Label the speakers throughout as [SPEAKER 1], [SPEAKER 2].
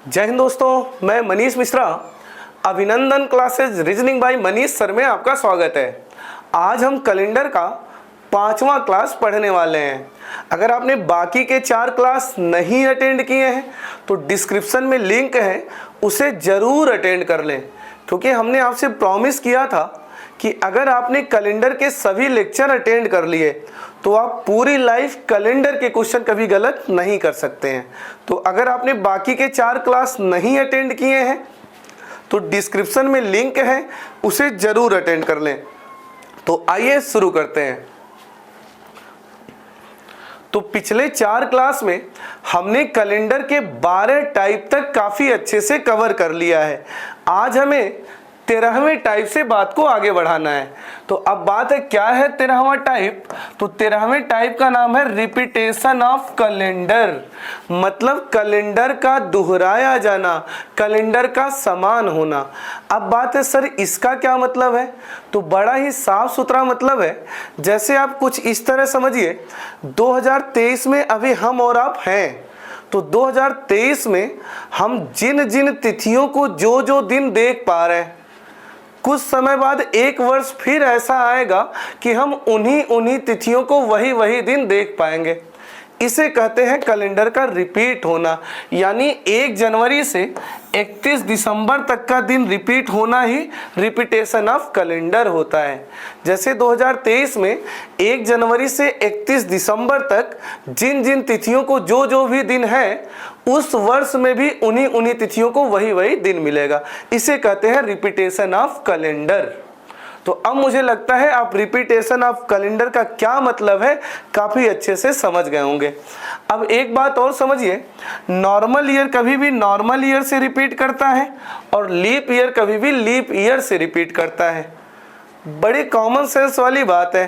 [SPEAKER 1] जय हिंद दोस्तों, मैं मनीष मिश्रा। अभिनंदन classes reasoning bye Manish sir में आपका स्वागत है। आज हम कैलेंडर का 5वां क्लास पढ़ने वाले हैं। अगर आपने बाकी के 4 क्लास नहीं अटेंड किए हैं तो डिस्क्रिप्शन में लिंक है, उसे ज़रूर अटेंड कर लें, क्योंकि हमने आपसे प्रॉमिस किया था कि अगर आपने कैलेंडर के सभी लेक्चर अटेंड कर लिए तो आप पूरी लाइफ कैलेंडर के क्वेश्चन कभी गलत नहीं कर सकते हैं। तो अगर आपने बाकी के 4 क्लास नहीं अटेंड किए हैं तो डिस्क्रिप्शन में लिंक है, उसे ज़रूर अटेंड कर लें। तो आइए शुरू करते हैं। तो पिछले 4 क्लास में हमने कैलेंडर के 12 टाइप तक काफ़ी अच्छे से कवर कर लिया है। आज हमें 13वें टाइप से बात को आगे बढ़ाना है। तो अब बात है, क्या है 13वां टाइप? तो 13वें टाइप का नाम है रिपीटेशन ऑफ कैलेंडर, मतलब कैलेंडर का दोहराया जाना, कैलेंडर का समान होना। अब बात है सर इसका क्या मतलब है? तो बड़ा ही साफ सुथरा मतलब है। जैसे आप कुछ इस तरह समझिए, 2023 में अभी हम और आप हैं, तो 2023 में हम जिन जिन तिथियों को जो जो दिन देख पा रहे हैं, कुछ समय बाद एक वर्ष फिर ऐसा आएगा कि हम उन्हीं तिथियों को वही दिन देख पाएंगे। इसे कहते हैं कैलेंडर का रिपीट होना। यानी 1 जनवरी से 31 दिसंबर तक का दिन रिपीट होना ही रिपीटेशन ऑफ कैलेंडर होता है। जैसे 2023 में 1 जनवरी से 31 दिसंबर तक जिन जिन तिथियों को जो जो भी दिन है, उस वर्ष में भी उन्हीं तिथियों को वही दिन मिलेगा। इसे कहते हैं रिपीटेशन ऑफ कैलेंडर। तो अब मुझे लगता है आप रिपीटेशन ऑफ कैलेंडर का क्या मतलब है काफ़ी अच्छे से समझ गए होंगे। अब एक बात और समझिए, नॉर्मल ईयर कभी भी नॉर्मल ईयर से रिपीट करता है और लीप ईयर कभी भी लीप ईयर से रिपीट करता है। बड़ी कॉमन सेंस वाली बात है।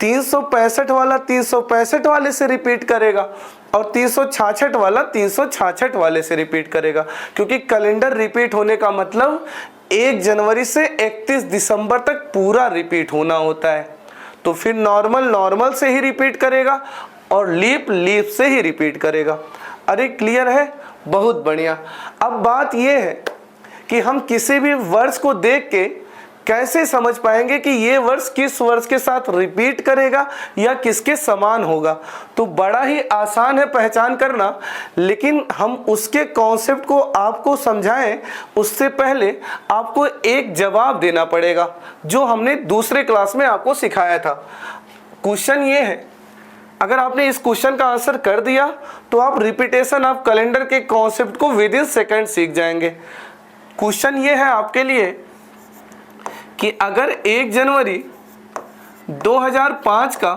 [SPEAKER 1] 365 वाला 365 वाले से रिपीट करेगा और 366 वाला 366 वाले से रिपीट करेगा, क्योंकि कैलेंडर रिपीट होने का मतलब 1 जनवरी से 31 दिसंबर तक पूरा रिपीट होना होता है। तो फिर नॉर्मल से ही रिपीट करेगा और लीप से ही रिपीट करेगा। अरे क्लियर है? बहुत बढ़िया। अब बात यह है कि हम किसी भी वर्ष को देख के कैसे समझ पाएंगे कि ये वर्ष किस वर्ष के साथ रिपीट करेगा या किसके समान होगा। तो बड़ा ही आसान है पहचान करना, लेकिन हम उसके कॉन्सेप्ट को आपको समझाएं उससे पहले आपको एक जवाब देना पड़ेगा, जो हमने दूसरे क्लास में आपको सिखाया था। क्वेश्चन ये है, अगर आपने इस क्वेश्चन का आंसर कर दिया तो आप रिपीटेशन ऑफ कैलेंडर के कॉन्सेप्ट को विद इन सेकेंड सीख जाएंगे। क्वेश्चन ये है आपके लिए कि अगर 1 जनवरी 2005 का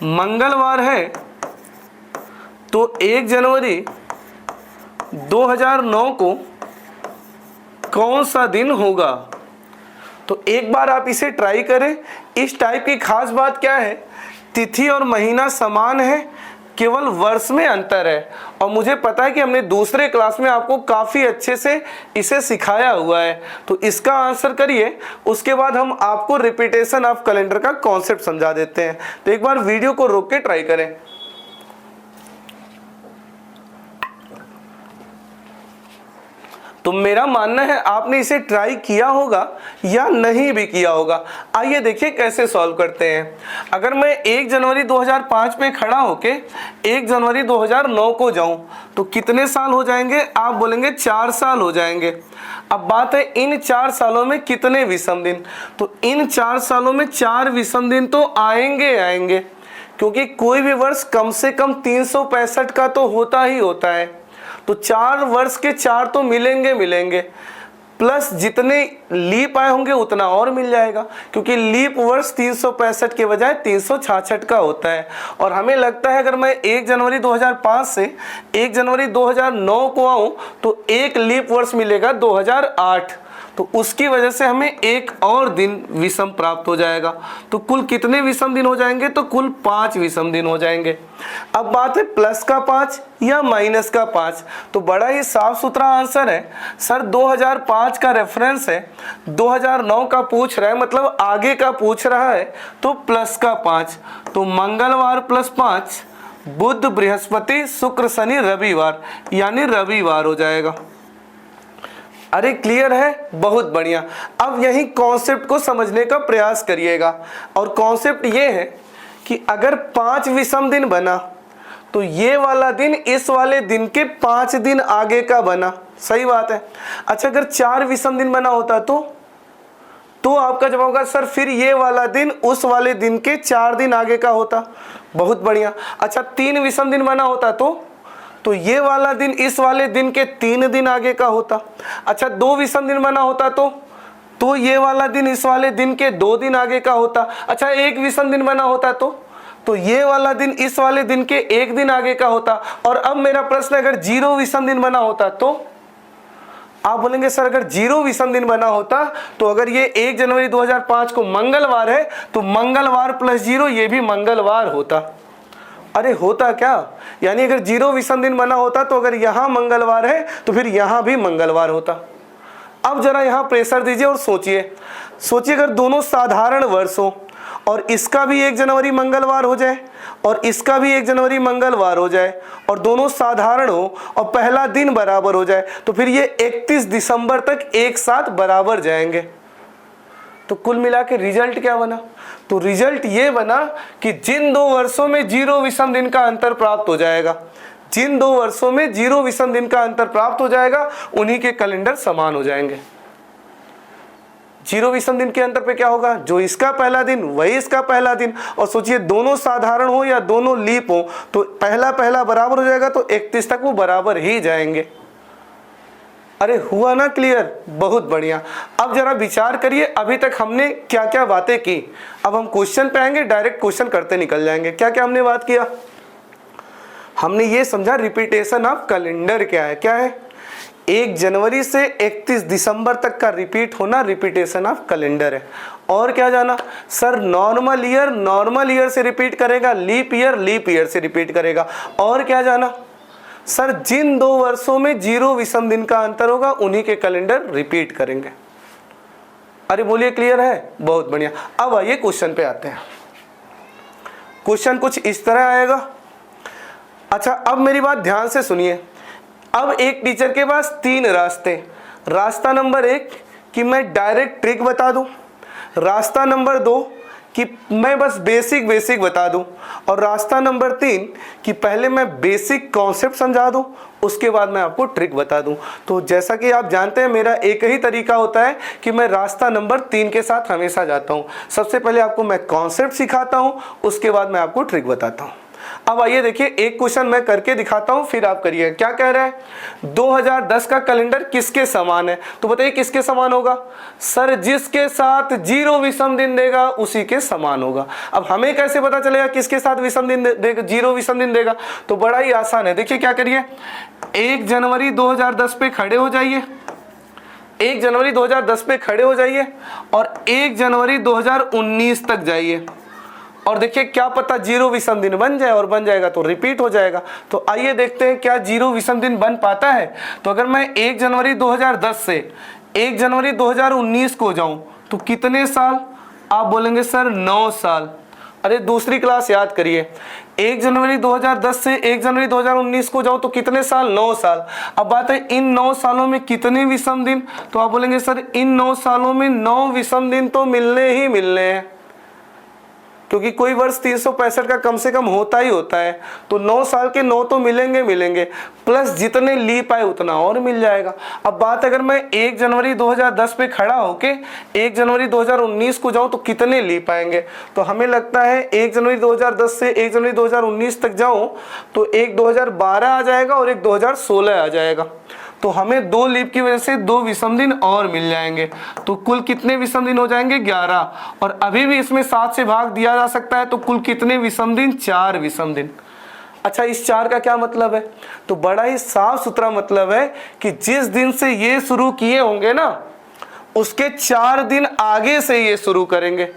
[SPEAKER 1] मंगलवार है तो 1 जनवरी 2009 को कौन सा दिन होगा? तो एक बार आप इसे ट्राई करें। इस टाइप की खास बात क्या है, तिथि और महीना समान है, केवल वर्ष में अंतर है। और मुझे पता है कि हमने दूसरे क्लास में आपको काफ़ी अच्छे से इसे सिखाया हुआ है। तो इसका आंसर करिए, उसके बाद हम आपको रिपीटेशन ऑफ कैलेंडर का कॉन्सेप्ट समझा देते हैं। तो एक बार वीडियो को रोक के ट्राई करें। तो मेरा मानना है आपने इसे ट्राई किया होगा या नहीं भी किया होगा। आइए देखिए कैसे सॉल्व करते हैं। अगर मैं 1 जनवरी 2005 पे खड़ा होके 1 जनवरी 2009 को जाऊं तो कितने साल हो जाएंगे? आप बोलेंगे 4 साल हो जाएंगे। अब बात है इन 4 सालों में कितने विषम दिन? तो इन 4 सालों में 4 विषम दिन तो आएंगे, क्योंकि कोई भी वर्ष कम से कम 365 का तो होता ही होता है। तो 4 वर्ष के 4 तो मिलेंगे, प्लस जितने लीप आए होंगे उतना और मिल जाएगा, क्योंकि लीप वर्ष 365 के बजाय 366 का होता है। और हमें लगता है अगर मैं 1 जनवरी 2005 से 1 जनवरी 2009 को आऊँ तो एक लीप वर्ष मिलेगा 2008। तो उसकी वजह से हमें एक और दिन विषम प्राप्त हो जाएगा। तो कुल कितने विषम दिन हो जाएंगे? तो कुल 5 विषम दिन हो जाएंगे। अब बात है प्लस का 5 या माइनस का 5। तो बड़ा ही साफ सुथरा आंसर है सर, 2005 का रेफरेंस है, 2009 का पूछ रहा है, मतलब आगे का पूछ रहा है, तो प्लस का 5। तो मंगलवार प्लस 5 बुध बृहस्पति शुक्र शनि रविवार, यानी रविवार हो जाएगा। अरे क्लियर है, बहुत बढ़िया। अब यही कॉन्सेप्ट को समझने का प्रयास करिएगा, और कॉन्सेप्ट ये है कि अगर 5 विषम दिन बना तो ये वाला दिन इस वाले दिन के 5 दिन आगे का बना, सही बात है। अच्छा, अगर 4 विषम दिन बना होता तो आपका जवाब होगा सर फिर ये वाला दिन उस वाले दिन के 4 दिन आगे का होता, बहुत बढ़िया। अच्छा, 3 विषम दिन बना होता तो ये वाला दिन इस वाले दिन के 3 दिन आगे का होता। अच्छा, 2 विषम दिन बना होता तो ये वाला दिन इस वाले दिन के 2 दिन आगे का होता। अच्छा, 1 विषम दिन बना होता तो ये वाला दिन इस वाले दिन के 1 दिन आगे का होता। और अब मेरा प्रश्न, अगर 0 विषम दिन बना होता तो आप बोलेंगे सर अगर 0 विषम दिन बना होता तो अगर ये 1 जनवरी 2005 को मंगलवार है तो मंगलवार प्लस 0 ये भी मंगलवार होता। अरे होता क्या, यानी अगर 0 विषम दिन बना होता तो अगर यहाँ मंगलवार है तो फिर यहाँ भी मंगलवार होता। अब जरा यहाँ प्रेशर दीजिए और सोचिए अगर दोनों साधारण वर्ष हो और इसका भी 1 जनवरी मंगलवार हो जाए और इसका भी 1 जनवरी मंगलवार हो जाए और दोनों साधारण हो और पहला दिन बराबर हो जाए तो फिर ये 31 दिसंबर तक एक साथ बराबर जाएंगे। तो कुल मिला के रिजल्ट क्या बना? तो रिजल्ट ये बना कि जिन 2 वर्षों में 0 विषम दिन का अंतर प्राप्त हो जाएगा, जिन 2 वर्षों में 0 विषम दिन का अंतर प्राप्त हो जाएगा उन्हीं के कैलेंडर समान हो जाएंगे। 0 विषम दिन के अंतर पे क्या होगा, जो इसका पहला दिन वही इसका पहला दिन। और सोचिए दोनों साधारण हो या दोनों लीप हो तो पहला बराबर हो जाएगा तो 31 तक वो बराबर ही जाएंगे। अरे हुआ ना क्लियर, बहुत बढ़िया। अब जरा विचार करिए अभी तक हमने क्या क्या बातें की। अब हम क्वेश्चन पे आएंगे, डायरेक्ट क्वेश्चन करते निकल जाएंगे। क्या क्या हमने बात किया? हमने ये समझा रिपीटेशन ऑफ कैलेंडर क्या है। क्या है? 1 जनवरी से 31 दिसंबर तक का रिपीट होना रिपीटेशन ऑफ कैलेंडर है। और क्या जाना सर? नॉर्मल ईयर से रिपीट करेगा, लीप ईयर से रिपीट करेगा। और क्या जाना सर? जिन 2 वर्षों में 0 विषम दिन का अंतर होगा उन्हीं के कैलेंडर रिपीट करेंगे। अरे बोलिए क्लियर है, बहुत बढ़िया। अब आइए क्वेश्चन पे आते हैं। क्वेश्चन कुछ इस तरह आएगा। अच्छा, अब मेरी बात ध्यान से सुनिए। अब एक टीचर के पास 3 रास्ते। रास्ता नंबर 1 कि मैं डायरेक्ट ट्रिक बता दूं, रास्ता नंबर 2 कि मैं बस बेसिक बता दूं, और रास्ता नंबर 3 कि पहले मैं बेसिक कॉन्सेप्ट समझा दूं उसके बाद मैं आपको ट्रिक बता दूं। तो जैसा कि आप जानते हैं मेरा एक ही तरीका होता है कि मैं रास्ता नंबर 3 के साथ हमेशा जाता हूं। सबसे पहले आपको मैं कॉन्सेप्ट सिखाता हूं, उसके बाद मैं आपको ट्रिक बताता हूं। अब आइए देखिए, एक क्वेश्चन मैं करके दिखाता हूं फिर आप करिए। क्या कह रहा है? 2010 का कैलेंडर किसके समान है? तो बताइए किसके समान होगा? सर जिसके साथ 0 विषम दिन देगा उसी के समान होगा। अब हमें कैसे पता चलेगा किसके साथ विषम दिन देगा, 0 विषम दिन देगा? तो बड़ा ही आसान है। देखिए क्या करिए, 1 जनवरी 2010 पे खड़े हो जाइए, 1 जनवरी 2010 पे खड़े हो जाइए और 1 जनवरी 2019 तक जाइए और देखिए क्या पता 0 विषम दिन बन जाए, और बन जाएगा तो रिपीट हो जाएगा। तो आइए देखते हैं क्या 0 विषम दिन बन पाता है। तो अगर मैं 1 जनवरी 2010 से 1 जनवरी 2019 को जाऊं तो कितने साल? आप बोलेंगे सर 9 साल। अरे दूसरी क्लास याद करिए, 1 जनवरी 2010 से 1 जनवरी 2019 को जाओ तो कितने साल? 9 साल। अब बात है इन 9 सालों में कितने विषम दिन? तो आप बोलेंगे सर इन 9 सालों में 9 विषम दिन तो मिलने ही मिलने हैं, क्योंकि कोई वर्ष 365 का कम से कम होता ही होता है। तो 9 साल के 9 तो मिलेंगे, प्लस जितने लीप आए उतना और मिल जाएगा। अब बात अगर मैं 1 जनवरी 2010 पे खड़ा होके 1 जनवरी 2019 को जाऊं तो कितने लीप आएंगे? तो हमें लगता है 1 जनवरी 2010 से 1 जनवरी 2019 तक जाऊं तो एक 2012 आ जाएगा और एक 2016 आ जाएगा। तो हमें 2 लीप की वजह से 2 विषम दिन और मिल जाएंगे। तो कुल कितने विषम दिन हो जाएंगे? 11। और अभी भी इसमें 7 से भाग दिया जा सकता है, तो कुल कितने विषम दिन? 4 विषम दिन। अच्छा, इस 4 का क्या मतलब है? तो बड़ा ही साफ सुथरा मतलब है कि जिस दिन से ये शुरू किए होंगे ना उसके 4 दिन आगे से ये शुरू करेंगे,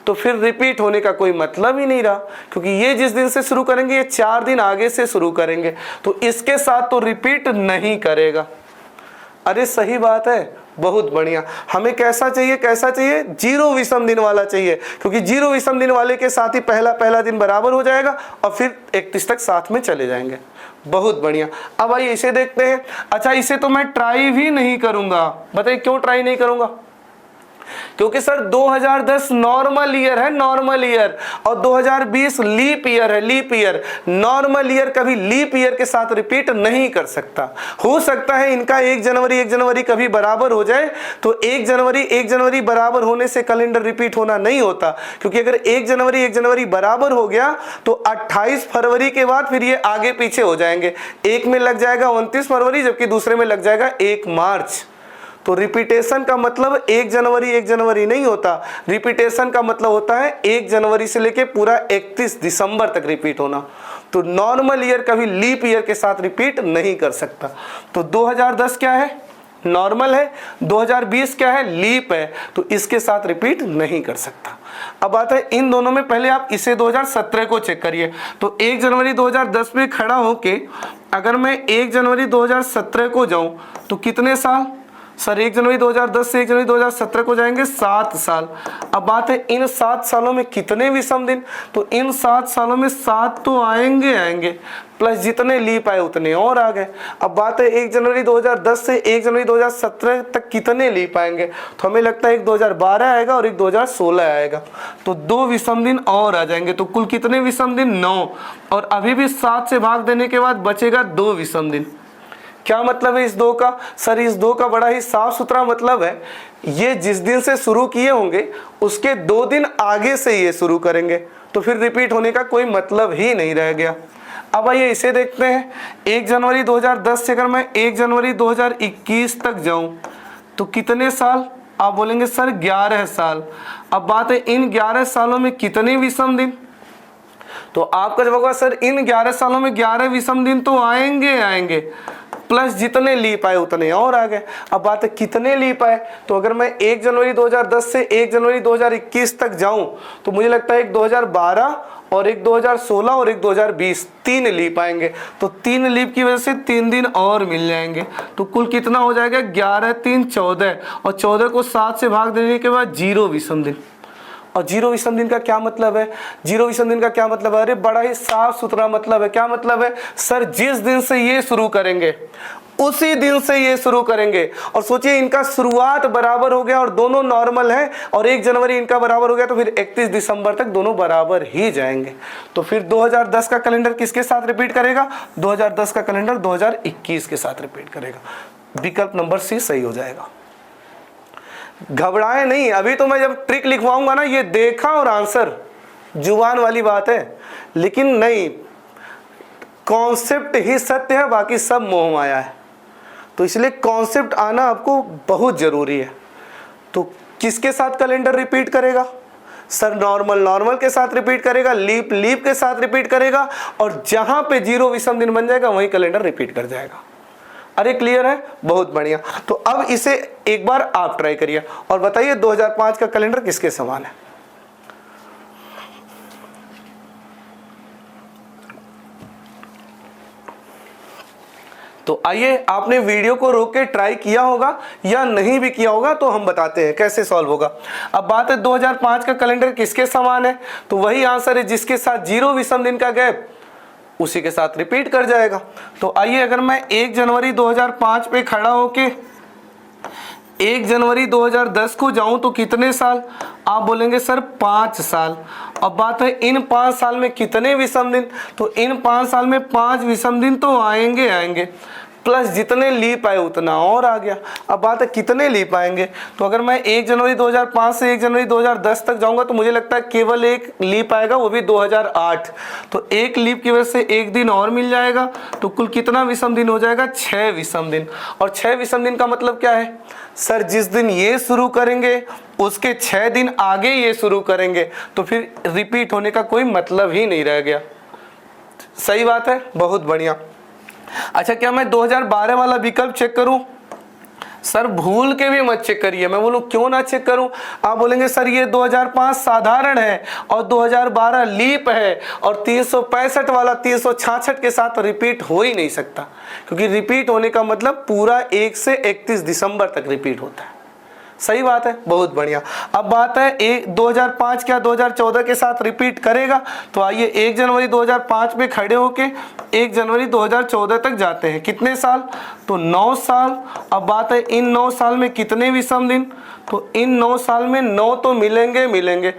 [SPEAKER 1] तो फिर रिपीट होने का कोई मतलब ही नहीं रहा, क्योंकि ये जिस दिन से शुरू करेंगे ये 4 दिन आगे से शुरू करेंगे, तो इसके साथ तो रिपीट नहीं करेगा। अरे सही बात है, बहुत बढ़िया। हमें कैसा चाहिए, कैसा चाहिए? जीरो विषम दिन वाला चाहिए, क्योंकि जीरो विषम दिन वाले के साथ ही पहला दिन बराबर हो जाएगा और फिर 31 तक साथ में चले जाएंगे। बहुत बढ़िया। अब आइए इसे देखते हैं। अच्छा, इसे तो मैं ट्राई भी नहीं करूंगा। बताइए क्यों ट्राई नहीं करूंगा? क्योंकि सर 2010 नॉर्मल ईयर है, नॉर्मल ईयर, और 2020 लीप ईयर है, लीप ईयर। नॉर्मल ईयर कभी लीप ईयर के साथ रिपीट नहीं कर सकता। हो सकता है इनका 1 जनवरी कभी बराबर हो जाए, तो 1 जनवरी बराबर होने से कैलेंडर रिपीट होना नहीं होता, क्योंकि अगर 1 जनवरी बराबर हो गया तो 28 फरवरी के बाद फिर ये आगे पीछे हो जाएंगे। एक में लग जाएगा 29 फरवरी, जबकि दूसरे में लग जाएगा 1 मार्च। तो रिपीटेशन का मतलब 1 जनवरी नहीं होता। रिपीटेशन का मतलब होता है 1 जनवरी से लेके पूरा 31 दिसंबर तक रिपीट होना। तो नॉर्मल ईयर कभी लीप ईयर के साथ रिपीट नहीं कर सकता। तो 2010 क्या है? नॉर्मल है। 2020 क्या है? लीप है। तो इसके साथ रिपीट नहीं कर सकता। अब बात है इन दोनों में, पहले आप इसे 2017 को चेक करिए। तो 1 जनवरी 2010 में खड़ा होके अगर मैं 1 जनवरी 2017 को जाऊं तो कितने साल? सर 1 जनवरी 2010 से 1 जनवरी 2017 को जाएंगे 7 साल। अब बात है इन 7 सालों में कितने विषम दिन? तो इन 7 सालों में 7 तो आएंगे, प्लस जितने लीप आए उतने और आ गए। अब बात है 1 जनवरी 2010 से 1 जनवरी 2017 तक कितने लीप आएंगे? तो हमें लगता है एक 2012 आएगा और एक 2016 आएगा। तो 2 विषम दिन और आ जाएंगे। तो कुल कितने विषम दिन? 9। और अभी भी 7 से भाग देने के बाद बचेगा 2 विषम दिन। क्या मतलब है इस 2 का? सर इस 2 का बड़ा ही साफ सुथरा मतलब है, ये जिस दिन से शुरू किए होंगे उसके 2 दिन आगे से ये शुरू करेंगे, तो फिर रिपीट होने का कोई मतलब ही नहीं रह गया। अब आइए इसे देखते हैं। 1 जनवरी 2010 से अगर मैं 1 जनवरी 2021 तक जाऊं तो कितने साल? आप बोलेंगे सर 11 साल। अब बात है इन 11 सालों में कितने विषम दिन? तो आपका जवाब होगा सर इन 11 सालों में 11 विषम दिन तो आएंगे, प्लस जितने लीप आए उतने और आ गए। अब बात है कितने लीप आए? तो अगर मैं 1 जनवरी 2010 से 1 जनवरी 2021 तक जाऊं तो मुझे लगता है एक 2012 और एक 2016 और एक 2020, 3 लीप आएंगे। तो 3 लीप की वजह से 3 दिन और मिल जाएंगे। तो कुल कितना हो जाएगा? 11 3 14, और 14 को 7 से भाग देने के बाद 0 विषम दिन। और 0 विषम दिन का क्या मतलब है? 0 विषम दिन का क्या मतलब है? अरे बड़ा ही साफ सुथरा मतलब है। क्या मतलब है? सर जिस दिन से ये शुरू करेंगे उसी दिन से ये शुरू करेंगे। और सोचिए इनका शुरुआत बराबर हो गया और दोनों नॉर्मल है, और 1 जनवरी इनका बराबर हो गया, तो फिर 31 दिसंबर तक दोनों बराबर ही जाएंगे। तो फिर 2010 का कैलेंडर किसके साथ रिपीट करेगा? 2010 का कैलेंडर 2021 के साथ रिपीट करेगा। विकल्प नंबर सी सही हो जाएगा। घबराए नहीं, अभी तो मैं जब ट्रिक लिखवाऊंगा ना, ये देखा और आंसर जुबान वाली बात है, लेकिन नहीं, कॉन्सेप्ट ही सत्य है, बाकी सब मोह माया है। तो इसलिए कॉन्सेप्ट आना आपको बहुत जरूरी है। तो किसके साथ कैलेंडर रिपीट करेगा? सर नॉर्मल के साथ रिपीट करेगा, लीप के साथ रिपीट करेगा, और जहां पे 0 विषम दिन बन जाएगा वहीं कैलेंडर रिपीट कर जाएगा। अरे क्लियर है? बहुत बढ़िया। तो अब इसे एक बार आप ट्राई करिए और बताइए 2005 का कैलेंडर किसके समान है? तो आइए, आपने वीडियो को रोक के ट्राई किया होगा या नहीं भी किया होगा, तो हम बताते हैं कैसे सॉल्व होगा। अब बात है 2005 का कैलेंडर किसके समान है? तो वही आंसर है जिसके साथ 0 विषम दिन का गैप, उसी के साथ रिपीट कर जाएगा। तो आइए, अगर मैं 1 जनवरी 2005 पे खड़ा होके 1 जनवरी 2010 को जाऊं तो कितने साल? आप बोलेंगे सर 5 साल। अब बात है इन 5 साल में कितने विषम दिन? तो इन 5 साल में 5 विषम दिन तो आएंगे, प्लस जितने लीप आए उतना और आ गया। अब बात है कितने लीप आएंगे? तो अगर मैं 1 जनवरी 2005 से 1 जनवरी 2010 तक जाऊंगा तो मुझे लगता है केवल एक लीप आएगा, वो भी 2008। तो एक लीप की वजह से एक दिन और मिल जाएगा। तो कुल कितना विषम दिन हो जाएगा? 6 विषम दिन। और 6 विषम दिन का मतलब क्या है? सर जिस दिन ये शुरू करेंगे उसके 6 दिन आगे ये शुरू करेंगे, तो फिर रिपीट होने का कोई मतलब ही नहीं रह गया। सही बात है, बहुत बढ़िया। अच्छा, क्या मैं 2012 वाला विकल्प चेक करूं? सर भूल के भी मत चेक करिए। मैं बोलूं क्यों ना चेक करूं? आप बोलेंगे सर ये 2005 साधारण है और 2012 लीप है और 365 वाला 366 के साथ रिपीट हो ही नहीं सकता, क्योंकि रिपीट होने का मतलब पूरा 1 से 31 दिसंबर तक रिपीट होता है। सही बात है, बहुत बढ़िया। अब बात है 2005 क्या 2014 के साथ रिपीट करेगा? तो आइए 1 जनवरी 2005 में खड़े होके 1 जनवरी 2014 तक जाते हैं। कितने साल? तो 9 साल। अब बात है इन 9 साल में कितने विषम दिन? तो इन 9 साल में 9 तो मिलेंगे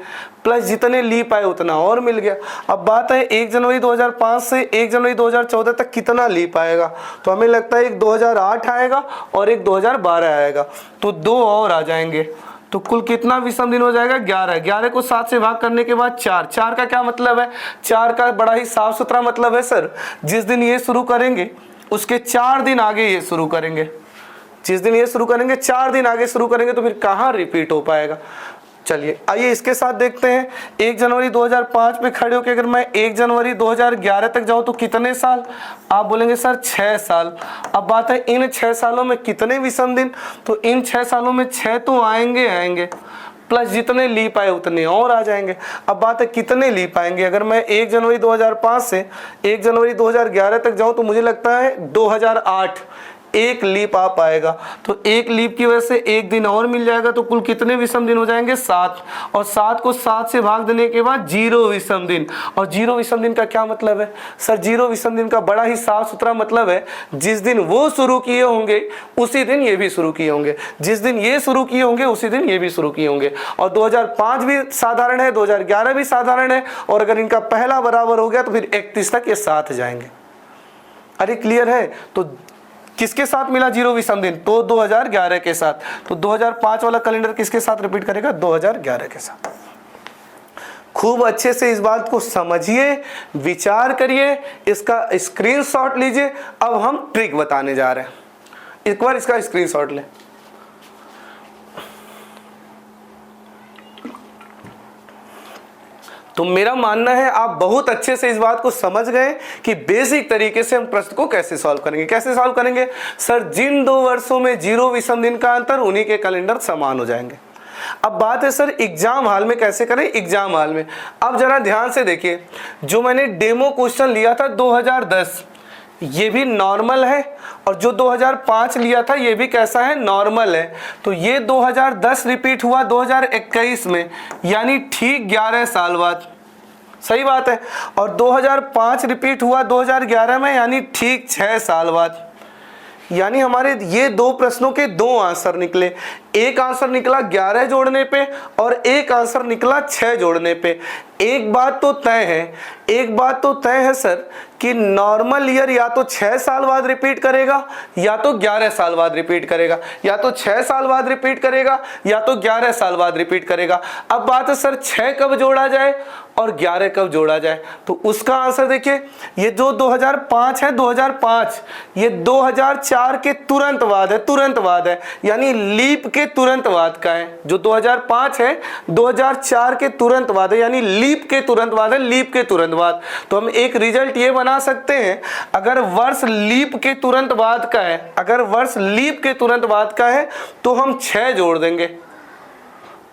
[SPEAKER 1] प्लस जितने लीप आए उतना और मिल गया। अब बात है 1 जनवरी 2005 से 1 जनवरी 2014 तक कितना लीप आएगा? तो हमें लगता है एक 2008 आएगा और एक 2012 आएगा, तो 2 और आ जाएंगे। तो कुल कितना विषम दिन हो जाएगा? 11। 11 को 7 से भाग करने के बाद 4। 4 का क्या मतलब है? 4 का बड़ा ही साफ सुथरा मतलब है सर, जिस दिन ये शुरू करेंगे उसके 4 दिन आगे ये शुरू करेंगे। जिस दिन ये शुरू करेंगे 4 दिन आगे शुरू करेंगे, तो फिर कहाँ रिपीट हो पाएगा? चलिए आइए इसके साथ देखते हैं। 1 जनवरी 2005 में खड़े होकर अगर मैं 1 जनवरी 2011 तक जाऊं तो कितने साल? आप बोलेंगे सर 6 साल। अब बात है इन 6 सालों में कितने विषम दिन? तो इन 6 सालों में 6 तो आएंगे प्लस जितने लीप आए उतने और आ जाएंगे। अब बात है कितने लीप आएंगे? अगर मैं 1 जनवरी 2005 से 1 जनवरी 2011 तक जाऊं तो मुझे लगता है 2008 एक लीप आ पाएगा। तो एक लीप की वजह से एक दिन और मिल जाएगा, तो कुल कितने विषम दिन हो जाएंगे? 7। और 7 को 7 से भाग देने के बाद 0 विषम दिन। और 0 विषम दिन का क्या मतलब है? सर 0 विषम दिन का बड़ा ही साफ सुथरा मतलब है, जिस दिन वो शुरू किए होंगे उसी दिन ये भी शुरू किए होंगे, जिस दिन ये शुरू किए होंगे उसी दिन ये भी शुरू किए होंगे। और 2005 भी साधारण है, 2011 भी साधारण है, और अगर इनका पहला बराबर हो गया तो फिर 31 तक ये साथ जाएंगे। अरे क्लियर है? तो किसके साथ मिला 0 विषम दिन? तो 2011 के साथ। तो 2005 वाला कैलेंडर किसके साथ रिपीट करेगा? 2011 के साथ। खूब अच्छे से इस बात को समझिए, विचार करिए, इसका स्क्रीनशॉट लीजिए। अब हम ट्रिक बताने जा रहे हैं, एक बार इसका स्क्रीनशॉट लें। तो मेरा मानना है आप बहुत अच्छे से इस बात को समझ गए कि बेसिक तरीके से हम प्रश्न को कैसे सॉल्व करेंगे। कैसे सॉल्व करेंगे? सर जिन 2 वर्षों में 0 विषम दिन का अंतर, उन्हीं के कैलेंडर समान हो जाएंगे। अब बात है सर एग्जाम हॉल में कैसे करें? एग्जाम हॉल में अब जरा ध्यान से देखिए, जो मैंने डेमो क्वेश्चन लिया था 2010 ये भी नॉर्मल है, और जो 2005 लिया था ये भी कैसा है? नॉर्मल है। तो ये 2010 रिपीट हुआ 2021 में, यानी ठीक 11 साल बाद। सही बात है। और 2005 रिपीट हुआ 2011 में, यानी ठीक 6 साल बाद। यानी हमारे ये 2 प्रश्नों के 2 आंसर निकले। एक आंसर निकला 11 जोड़ने पे और एक आंसर निकला 6 जोड़ने पे। एक बात तो तय है सर कि नॉर्मल ईयर या तो 6 साल बाद रिपीट करेगा या तो 11 साल बाद रिपीट करेगा, या तो 6 साल बाद रिपीट करेगा या तो 11 साल बाद रिपीट करेगा। अब बात है सर 6 कब जोड़ा जाए और 11 कब जोड़ा जाए? तो उसका आंसर देखिए, ये जो 2005 है 2005 ये 2004 के तुरंत बाद है, यानी लीप के तुरंत बाद का है। जो 2005 है 2004 के तुरंत बाद है, यानी लीप के तुरंत बाद है, लीप के तुरंत बाद। तो हम एक रिजल्ट ये बना सकते हैं, अगर वर्ष लीप के तुरंत बाद का है, तो हम 6 जोड़ देंगे,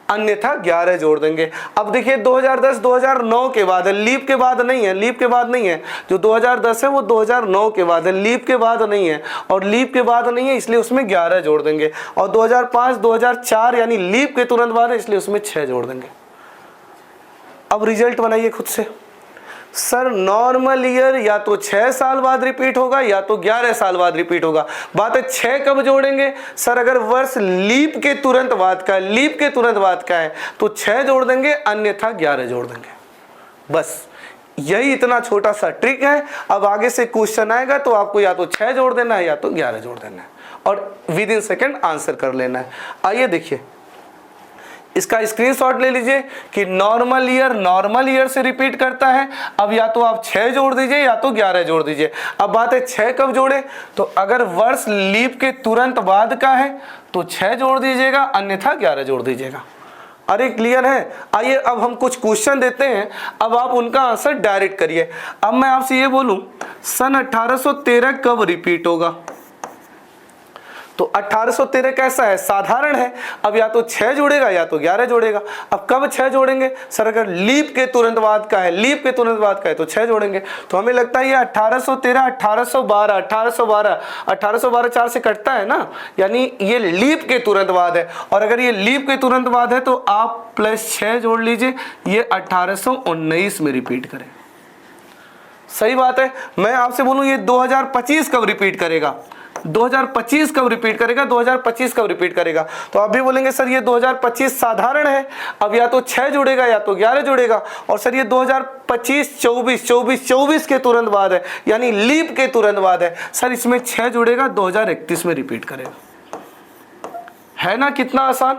[SPEAKER 1] अन्यथा 11 जोड़ देंगे। अब देखिए 2010 2009 के बाद है, लीप के बाद नहीं है। जो 2010 है वो 2009 के बाद है, लीप के बाद नहीं है, और लीप के बाद नहीं है इसलिए उसमें 11 जोड़ देंगे। और 2005 2004 यानी लीप के तुरंत बाद है, इसलिए उसमें 6 जोड़ देंगे। अब रिजल्ट बनाइए खुद से। सर नॉर्मल ईयर या तो 6 साल बाद रिपीट होगा या तो 11 साल बाद रिपीट होगा। बात है 6 कब जोड़ेंगे? सर अगर वर्ष लीप के तुरंत बाद का है तो 6 जोड़ देंगे, अन्यथा 11 जोड़ देंगे। बस यही इतना छोटा सा ट्रिक है। अब आगे से क्वेश्चन आएगा तो आपको या तो 6 जोड़ देना है या तो 11 जोड़ देना है, और विद इन सेकेंड आंसर कर लेना है। आइए देखिए, इसका स्क्रीनशॉट ले लीजिए कि नॉर्मल ईयर से रिपीट करता है। अब या तो आप 6 जोड़ दीजिए या तो 11 जोड़ दीजिए। अब बात है 6 कब जोड़े? तो अगर वर्ष लीप के तुरंत बाद का है तो 6 जोड़ दीजिएगा, अन्यथा 11 जोड़ दीजिएगा। अरे क्लियर है? आइए अब हम कुछ क्वेश्चन देते हैं, अब आप उनका आंसर डायरेक्ट करिए। अब मैं आपसे ये बोलूं सन 1813 कब रिपीट होगा? तो 1813 कैसा है, साधारण है। अब या तो 6 जुड़ेगा या तो 11 जुड़ेगा। अब कब 6 जोड़ेंगे सर, अगर लीप के तुरंत बाद का है, लीप के तुरंत बाद का है तो 6 जोड़ेंगे। तो हमें लगता है ये 1813, 1812, 1812, 1812 4 से कटता है ना, यानी ये लीप के तुरंत बाद है। और अगर ये लीप के तुरंत बाद है तो आप +6 जोड़ लीजिए, ये 1819 में रिपीट करें। सही बात है। मैं आपसे बोलूं ये 2025 कब रिपीट करेगा, 2025 कब रिपीट करेगा, 2025 कब रिपीट करेगा। तो आप भी बोलेंगे सर ये 2025 साधारण है, अब या तो 6 जुड़ेगा या तो 11 जुड़ेगा। और सर ये 2025 24 के तुरंत बाद है, यानी लीप के तुरंत बाद है। सर इसमें 6 जुड़ेगा, 2031 में रिपीट करेगा। है ना कितना आसान।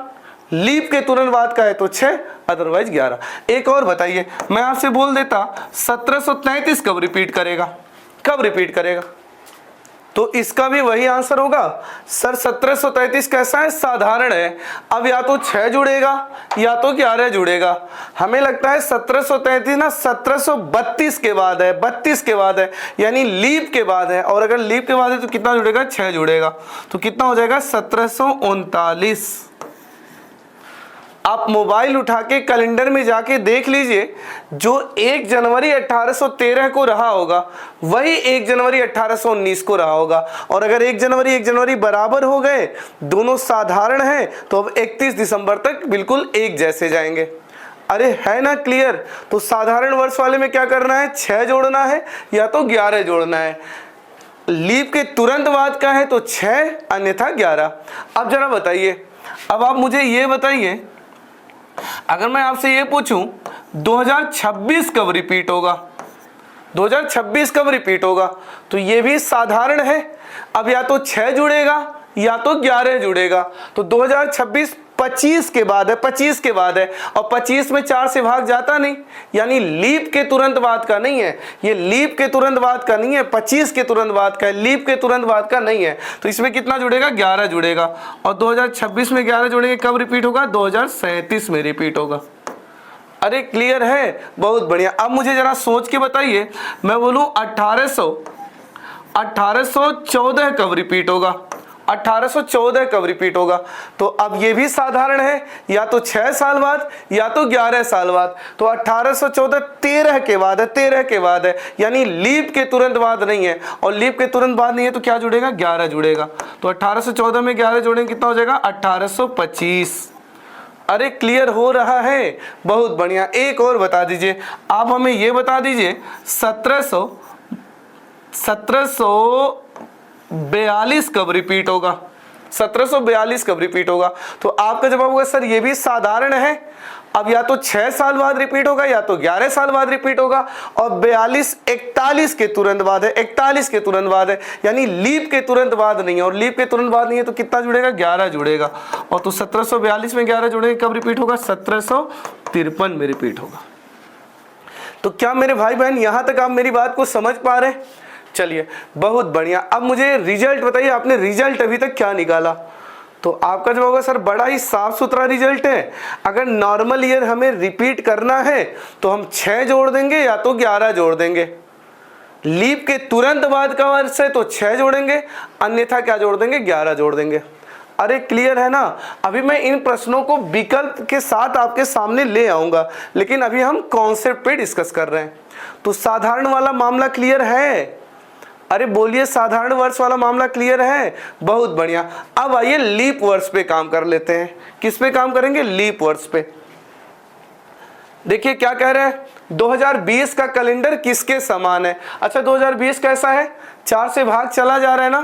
[SPEAKER 1] लीप के तुरंत बाद का है तो 6, अदरवाइज 11। एक और बताइए, मैं आपसे बोल देता 1733 कब रिपीट करेगा, कब रिपीट करेगा। तो इसका भी वही आंसर होगा सर 1733 कैसा है, साधारण है। अब या तो 6 जुड़ेगा या तो 11 जुड़ेगा। हमें लगता है 1733 ना 1732 के बाद है, 32 के बाद है, यानी लीप के बाद है। और अगर लीप के बाद है तो कितना जुड़ेगा, 6 जुड़ेगा। तो कितना हो जाएगा 1739। आप मोबाइल उठा के कैलेंडर में जाके देख लीजिए, जो 1 जनवरी 1813 को रहा होगा वही 1 जनवरी 1819 को रहा होगा। और अगर 1 जनवरी बराबर हो गए, दोनों साधारण हैं, तो अब 31 दिसंबर तक बिल्कुल एक जैसे जाएंगे। अरे है ना क्लियर। तो साधारण वर्ष वाले में क्या करना है, 6 जोड़ना है या तो 11 जोड़ना है। लीप के तुरंत बाद का है तो 6, अन्यथा 11। अब जरा बताइए, अब आप मुझे ये बताइए, अगर मैं आपसे ये पूछूं 2026 कब रिपीट होगा, 2026 कब रिपीट होगा, तो ये भी साधारण है। अब या तो 6 जुड़ेगा या तो 11 जुड़ेगा। तो 2026 25 के बाद है, 25 के बाद है। और 25 में 4 से भाग जाता नहीं, यानी लीप के तुरंत बाद का नहीं है। ये लीप के तुरंत बाद का नहीं है, 25 के तुरंत बाद का है, लीप के तुरंत बाद का नहीं है। तो इसमें कितना जुड़ेगा, 11 जुड़ेगा। और 2026 में 11 जुड़ेंगे, कब रिपीट होगा, 2037 में रिपीट होगा। अरे क्लियर है, बहुत बढ़िया। अब मुझे जरा सोच के बताइए, मैं बोलूं 1814 कब रिपीट होगा, 1814 कब रिपीट होगा। तो अब ये भी साधारण है, या तो 6 साल बाद या तो 11 साल बाद। तो 1814 13 के बाद है, 13 के बाद है, यानी लीप के तुरंत बाद नहीं है। और लीप के तुरंत बाद नहीं है तो क्या जुड़ेगा, 11 जुड़ेगा। तो 1814 में 11 जोड़ेंगे, कितना हो जाएगा, 1825। अरे क्लियर हो रहा है, बहुत बढ़िया। एक और बता दीजिए, आप हमें ये बता दीजिए 1742 कब रिपीट होगा, 1742 कब रिपीट होगा। तो आपका जवाब होगा सर ये भी साधारण है। अब या तो 6 साल बाद रिपीट होगा या तो 11 साल बाद रिपीट होगा। और 42 41 के तुरंत बाद है, 41 के तुरंत बाद है, यानी लीप के तुरंत बाद नहीं है। और लीप के तुरंत बाद नहीं है तो कितना जुड़ेगा, 11 जुड़ेगा। और तो 1742 में 11 जुड़ेंगे, कब रिपीट होगा, 1753 में रिपीट होगा। तो क्या मेरे भाई बहन यहां तक आप मेरी बात को समझ पा रहे हैं। चलिए बहुत बढ़िया। अब मुझे रिजल्ट बताइए, आपने रिजल्ट अभी तक क्या निकाला। तो आपका जवाब होगा सर बड़ा ही साफ सुथरा रिजल्ट है। अगर नॉर्मल ईयर हमें रिपीट करना है तो हम 6 जोड़ देंगे या तो 11 जोड़ देंगे। लीप के तुरंत बाद का वर्ष है तो 6 जोड़ेंगे, अन्यथा क्या जोड़ देंगे, 11 जोड़ देंगे। अरे क्लियर है ना। अभी मैं इन प्रश्नों को विकल्प के साथ आपके सामने ले आऊंगा, लेकिन अभी हम कॉन्सेप्ट पे डिस्कस कर रहे हैं। तो साधारण वाला मामला क्लियर है। अरे बोलिए, साधारण वर्ष वाला मामला क्लियर है, बहुत बढ़िया। अब आइए लीप वर्ष पे काम कर लेते हैं। किस पे काम करेंगे, लीप वर्ष पे। देखिए क्या कह रहे हैं, 2020 का कैलेंडर किसके समान है। अच्छा 2020 कैसा है, 4 से भाग चला जा रहा है ना,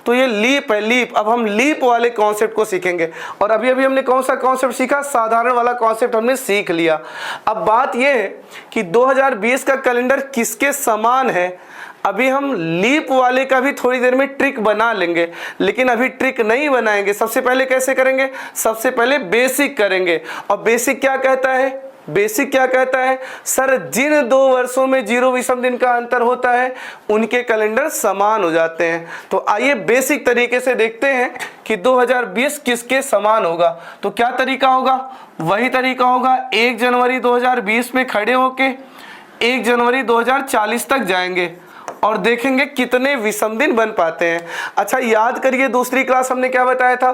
[SPEAKER 1] तो ये लीप है, लीप। अब हम लीप वाले कॉन्सेप्ट को सीखेंगे। और अभी अभी हमने कौन सा कॉन्सेप्ट सीखा, साधारण वाला कॉन्सेप्ट हमने सीख लिया। अब बात ये है कि 2020 का कैलेंडर किसके समान है। अभी हम लीप वाले का भी थोड़ी देर में ट्रिक बना लेंगे, लेकिन अभी ट्रिक नहीं बनाएंगे। सबसे पहले कैसे करेंगे, सबसे पहले बेसिक करेंगे। और बेसिक क्या कहता है, बेसिक क्या कहता है, सर जिन 2 वर्षों में 0 विषम दिन का अंतर होता है उनके कैलेंडर समान हो जाते हैं। तो आइए बेसिक तरीके से देखते हैं कि 2020 किसके समान होगा। तो क्या तरीका होगा, वही तरीका होगा 1 जनवरी 2020 में खड़े होके 1 जनवरी 2040 तक जाएंगे। और देखेंगे कितने विषम दिन बन पाते हैं। अच्छा याद करिए, दूसरी क्लास हमने क्या बताया था,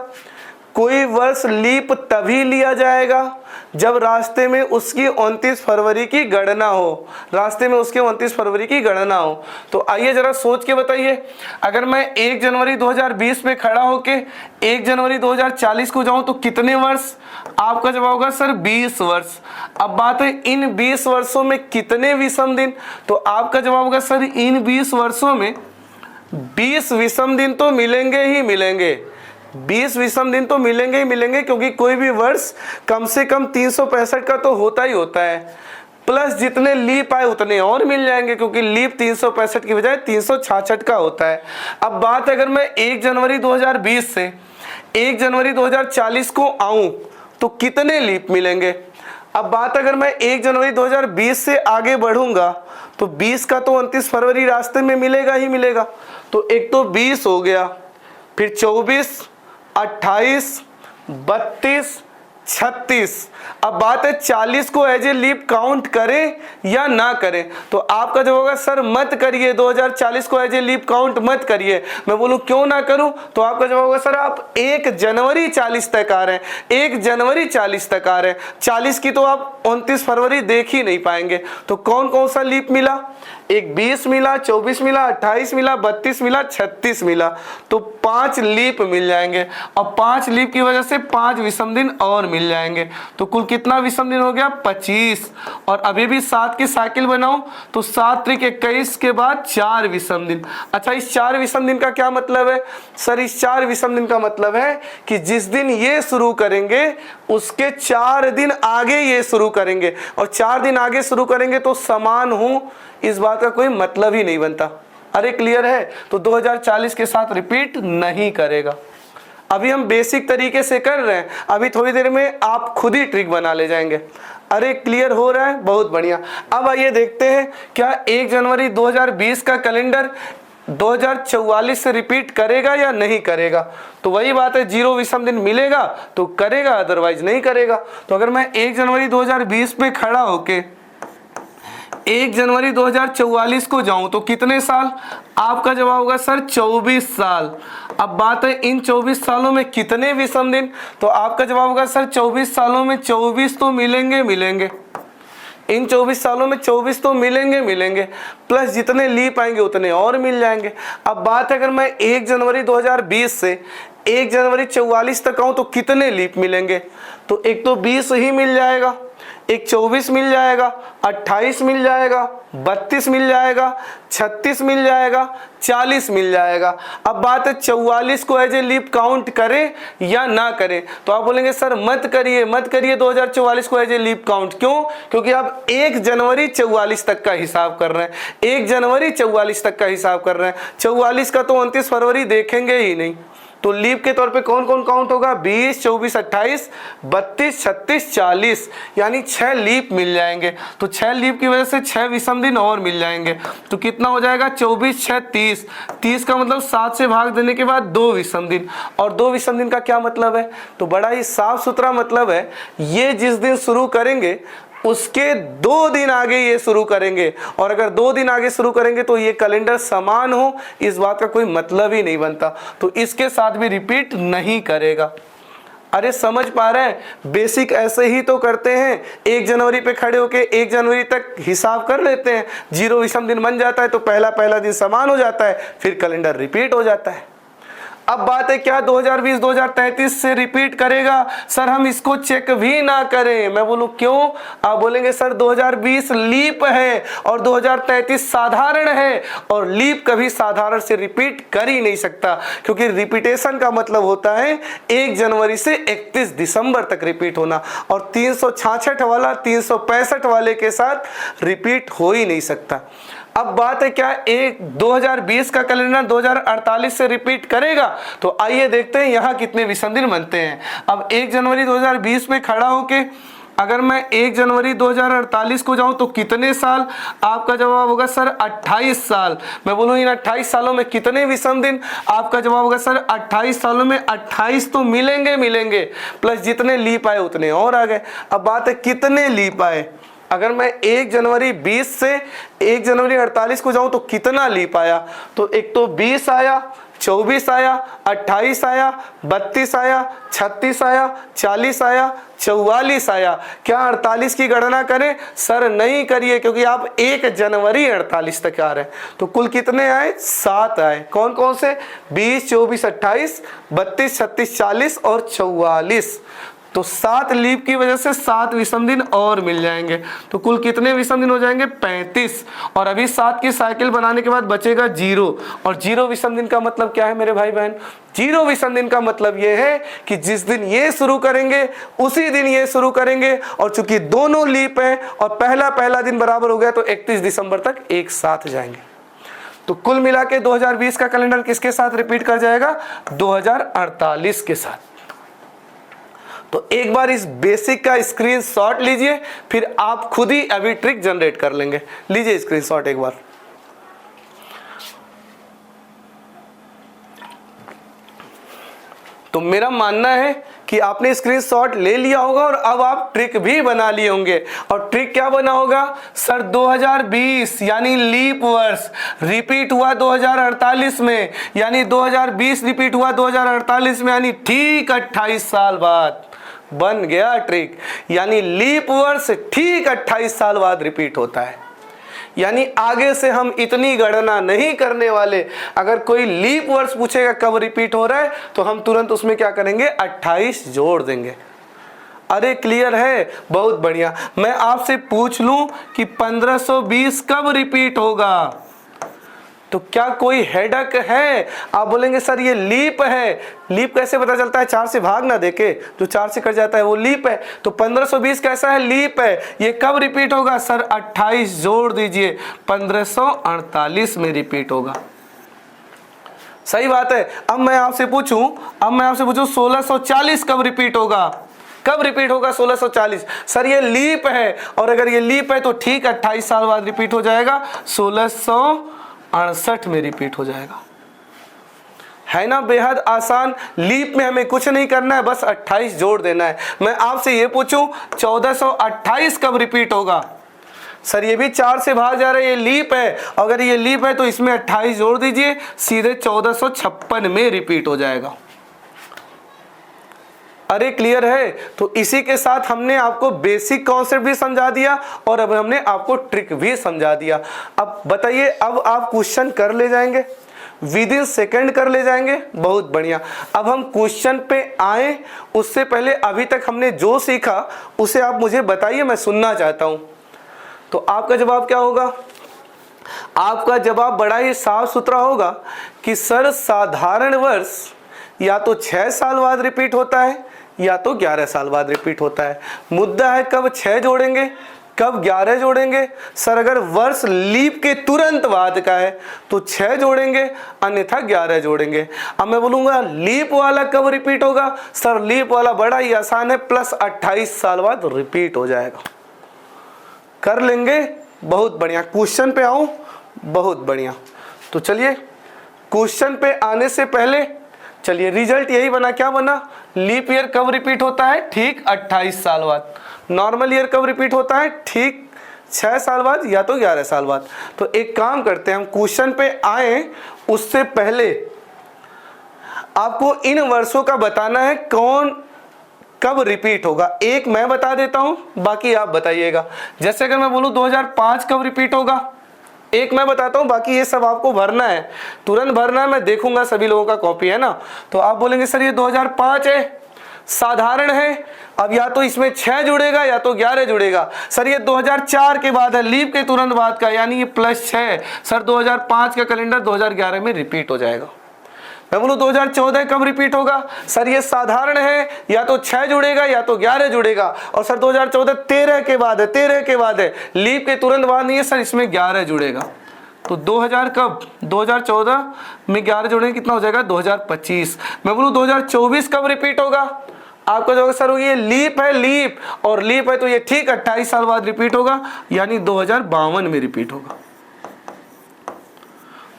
[SPEAKER 1] कोई वर्ष लीप तभी लिया जाएगा जब रास्ते में उसकी 29 फरवरी की गणना हो, रास्ते में उसके 29 फरवरी की गणना हो। तो आइए जरा सोच के बताइए, अगर मैं 1 जनवरी 2020 में खड़ा होके 1 जनवरी 2040 को जाऊं तो कितने वर्ष? आपका जवाब होगा सर 20 वर्ष। अब बात है इन 20 वर्षों में कितने विषम दिन, तो आपका जवाब होगा सर इन 20 वर्षों में 20 विषम दिन तो मिलेंगे ही मिलेंगे, 20 विषम दिन तो मिलेंगे ही मिलेंगे, क्योंकि कोई भी वर्ष कम से कम 365 का तो होता ही होता है, प्लस जितने लीप आए उतने और मिल जाएंगे, क्योंकि लीप 365 की बजाय 366 का होता है। अब बात अगर मैं 1 जनवरी 2020 से 1 जनवरी 2040 को आऊं तो कितने लीप मिलेंगे? अब बात अगर मैं 1 जनवरी 2020 से आगे बढ़ूंगा तो 20 का तो 29 फरवरी रास्ते में मिलेगा ही मिलेगा, तो एक तो 20 हो गया, फिर 24, 28, 32, 36। अब बात है 40 को एज ए लीप काउंट करें या ना करें, तो आपका जवाब होगा सर मत करिए, 2040 को एज ए लीप काउंट मत करिए। मैं बोलूं क्यों ना करूं, तो आपका जवाब होगा सर आप 1 जनवरी 40 तक आ रहे हैं, 1 जनवरी 40 तक आ रहे हैं, 40 की तो आप 29 फरवरी देख ही नहीं पाएंगे। तो कौन कौन सा लीप मिला? एक 20 मिला, 24 मिला, 28 मिला, 32 मिला, 36 मिला, तो 5 लीप मिल जाएंगे, और 5 लीप की वजह से 5 विषम दिन और मिल जाएंगे। तो कुल कितना विषम दिन हो गया? 25। और अभी भी 7 की साइकिल बनाऊं तो 7 त्रिक 21 के बाद 4 विषम दिन। अच्छा इस 4 विषम दिन का क्या मतलब है? सर इस 4 विषम दिन का मतलब है कि जिस दिन ये शुरू करेंगे उसके 4 दिन आगे ये शुरू करेंगे, और 4 दिन आगे शुरू करेंगे तो समान हो, इस बात का कोई मतलब ही नहीं बनता। अरे क्लियर है? तो 2040 के साथ रिपीट नहीं करेगा। अभी हम बेसिक तरीके से कर रहे हैं, अभी थोड़ी देर में आप खुद ही ट्रिक बना ले जाएंगे। अरे क्लियर हो रहा है? बहुत बढ़िया। अब आइए देखते हैं क्या 1 जनवरी 2020 का कैलेंडर 2044 से रिपीट करेगा या नहीं करेगा। तो वही बात है, 0 विषम दिन मिलेगा तो करेगा, अदरवाइज नहीं करेगा। तो अगर मैं 1 जनवरी 2020 पे खड़ा होके 1 जनवरी 2044 को जाऊं तो कितने साल? आपका जवाब होगा सर 24 साल। अब बात है इन 24 सालों में कितने विषम दिन, तो आपका जवाब होगा सर 24 सालों में 24 तो मिलेंगे मिलेंगे, इन 24 सालों में 24 तो मिलेंगे मिलेंगे, प्लस जितने लीप आएंगे उतने और मिल जाएंगे। अब बात है अगर मैं 1 जनवरी 2020 से 1 जनवरी 44 तक आऊं तो कितने लीप मिलेंगे, तो एक तो 20 ही मिल जाएगा, एक 24 मिल जाएगा, 28 मिल जाएगा, 32 मिल जाएगा, 36 मिल जाएगा, 40 मिल जाएगा। अब बात है 44 को एज ए लीप काउंट करें या ना करें, तो आप बोलेंगे सर मत करिए मत करिए 2044 को एज ए लीप काउंट। क्यों? क्योंकि आप 1 जनवरी 44 तक का हिसाब कर रहे हैं, 1 जनवरी 44 तक का हिसाब कर रहे हैं, 44 का तो 29 फरवरी देखेंगे ही नहीं। तो लीप के तौर पे कौन कौन काउंट होगा? 20, 24, 28, 32, 36, 40, यानी 6 लीप मिल जाएंगे। तो 6 लीप की वजह से 6 विषम दिन और मिल जाएंगे। तो कितना हो जाएगा? 24, 6, 30। 30 का मतलब 7 से भाग देने के बाद 2 विषम दिन। और 2 विषम दिन का क्या मतलब है? तो बड़ा ही साफ सुथरा मतलब है, ये जिस दिन शुरू करेंगे उसके 2 दिन आगे ये शुरू करेंगे, और अगर 2 दिन आगे शुरू करेंगे तो ये कैलेंडर समान हो, इस बात का कोई मतलब ही नहीं बनता। तो इसके साथ भी रिपीट नहीं करेगा। अरे समझ पा रहे हैं? बेसिक ऐसे ही तो करते हैं, 1 जनवरी पे खड़े होके 1 जनवरी तक हिसाब कर लेते हैं, 0 विषम दिन बन जाता है तो पहला दिन समान हो जाता है, फिर कैलेंडर रिपीट हो जाता है। अब बात है क्या 2020 2033 से रिपीट करेगा? सर हम इसको चेक भी ना करें। मैं बोलूं क्यों? आप बोलेंगे सर 2020 लीप है और 2033 साधारण है, और लीप कभी साधारण से रिपीट कर ही नहीं सकता, क्योंकि रिपीटेशन का मतलब होता है 1 जनवरी से 31 दिसंबर तक रिपीट होना, और 366 वाला 365 वाले के साथ रिपीट हो ही नहीं सकता। अब बात है क्या 2020 का कैलेंडर 2048 से रिपीट करेगा? तो आइए देखते हैं यहाँ कितने विषम दिन बनते हैं। अब 1 जनवरी 2020 में खड़ा होके अगर मैं 1 जनवरी 2048 को जाऊं तो कितने साल? आपका जवाब होगा सर 28 साल। मैं बोलूं इन 28 सालों में कितने विषम दिन? आपका जवाब होगा सर 28 सालों में 28 तो मिलेंगे मिलेंगे, प्लस जितने लीप आए उतने और आ गए। अब बात है कितने लीप आए? अगर मैं 1 जनवरी 20 से 1 जनवरी 48 को जाऊं तो कितना लीप आया? तो एक तो 20 आया, 24 आया, 28 आया, 32 आया, 36 आया, 40 आया, 44 आया। क्या 48 की गणना करें? सर नहीं करिए, क्योंकि आप 1 जनवरी 48 तक आ रहे हैं। तो कुल कितने आए? 7 आए। कौन कौन से? 20, 24, 28, 32, 36, 40 और 44। तो 7 लीप की वजह से 7 विषम दिन और मिल जाएंगे। तो कुल कितने विषम दिन हो जाएंगे? 35। और अभी 7 की साइकिल बनाने के बाद बचेगा 0। और 0 विषम दिन का मतलब क्या है मेरे भाई बहन? 0 विषम दिन का मतलब ये है कि जिस दिन ये शुरू करेंगे उसी दिन ये शुरू करेंगे। और चूंकि दोनों लीप है और पहला दिन बराबर हो गया तो 31 दिसंबर तक एक साथ जाएंगे। तो कुल मिला के 2020 का कैलेंडर किसके साथ रिपीट कर जाएगा? 2048 के साथ। तो एक बार इस बेसिक का स्क्रीनशॉट लीजिए, फिर आप खुद ही अभी ट्रिक जनरेट कर लेंगे। लीजिए स्क्रीनशॉट एक बार। तो मेरा मानना है कि आपने स्क्रीनशॉट ले लिया होगा और अब आप ट्रिक भी बना लिए होंगे। और ट्रिक क्या बना होगा? सर 2020 यानी लीप वर्ष रिपीट हुआ 2048 में, यानी 2020 रिपीट हुआ 2048 में, यानी ठीक 28 साल बाद। बन गया ट्रिक। यानी लीप वर्ष ठीक 28 साल बाद रिपीट होता है। यानी आगे से हम इतनी गणना नहीं करने वाले। अगर कोई लीप वर्ष पूछेगा कब रिपीट हो रहा है तो हम तुरंत उसमें क्या करेंगे? 28 जोड़ देंगे। अरे क्लियर है? बहुत बढ़िया। मैं आपसे पूछ लूं कि 1520 कब रिपीट होगा, तो क्या कोई हेडक है? आप बोलेंगे सर ये लीप है। लीप कैसे पता चलता है? 4 से भाग ना देके, जो 4 से कट जाता है वो लीप है। तो 1520 कैसा है? लीप है। ये कब रिपीट होगा? सर 28 जोड़ दीजिए, 1548 में रिपीट होगा। सही बात है। अब मैं आपसे पूछूं 1640 कब रिपीट होगा? कब रिपीट होगा 1640? सर ये लीप है, और अगर ये लीप है तो ठीक 28 साल बाद रिपीट हो जाएगा, 1668 में रिपीट हो जाएगा। है ना बेहद आसान। लीप में हमें कुछ नहीं करना है, बस 28 जोड़ देना है। मैं आपसे ये पूछूं 1428 कब रिपीट होगा? सर ये भी 4 से भाग जा रहा है, ये लीप है। अगर ये लीप है तो इसमें 28 जोड़ दीजिए, सीधे 1456 में रिपीट हो जाएगा। अरे क्लियर है? तो इसी के साथ हमने आपको बेसिक कॉन्सेप्ट भी समझा दिया और अब हमने आपको ट्रिक भी समझा दिया। अब बताइए, अब आप क्वेश्चन कर ले जाएंगे, विद इन सेकेंड कर ले जाएंगे। बहुत बढ़िया। अब हम क्वेश्चन पे आए उससे पहले अभी तक हमने जो सीखा उसे आप मुझे बताइए, मैं सुनना चाहता हूं। तो आपका जवाब क्या होगा? आपका जवाब बड़ा ही साफ सुथरा होगा कि सर साधारण वर्ष या तो 6 साल बाद रिपीट होता है या तो 11 साल बाद रिपीट होता है। मुद्दा है कब 6 जोड़ेंगे, कब 11 जोड़ेंगे। सर अगर वर्ष लीप के तुरंत बाद का है तो 6 जोड़ेंगे, अन्यथा 11 जोड़ेंगे। अब मैं बोलूंगा लीप वाला कब रिपीट होगा? सर लीप वाला बड़ा ही आसान है, प्लस 28 साल बाद रिपीट हो जाएगा। कर लेंगे? बहुत बढ़िया। क्वेश्चन पे आऊं? बहुत बढ़िया। तो चलिए क्वेश्चन पे आने से पहले चलिए रिजल्ट यही बना। क्या बना? लीप ईयर कब रिपीट होता है? ठीक 28 साल बाद। नॉर्मल ईयर कब रिपीट होता है? ठीक 6 साल बाद या तो 11 साल बाद। तो एक काम करते हैं, हम क्वेश्चन पे आए उससे पहले आपको इन वर्षों का बताना है कौन कब रिपीट होगा। एक मैं बता देता हूं, बाकी आप बताइएगा। जैसे अगर मैं बोलूं 2005 कब रिपीट होगा, एक मैं बताता हूं, बाकी ये सब आपको भरना है, तुरंत भरना है। मैं देखूंगा सभी लोगों का कॉपी है ना। तो आप बोलेंगे सर ये 2005 है, साधारण है। अब या तो इसमें 6 जुड़ेगा या तो 11 जुड़ेगा। सर ये 2004 के बाद है, लीप के तुरंत बाद का, यानी ये +6। सर 2005 का कैलेंडर 2011 में रिपीट हो जाएगा। मैं बोलूं 2014 कब रिपीट होगा? सर ये साधारण है, या तो 6 जुड़ेगा या तो 11 जुड़ेगा। और सर 2014 13 के बाद है, 13 के बाद है, लीप के तुरंत बाद नहीं है सर, इसमें 11 जुड़ेगा। तो 2000 कब? 2014 में 11 जोड़ेंगे, कितना हो जाएगा? 2025। मैं बोलूं 2024 कब रिपीट होगा? आपका जो सर ये लीप है, लीप और लीप है तो ये ठीक 28 साल बाद रिपीट होगा, यानी 2052 में रिपीट होगा।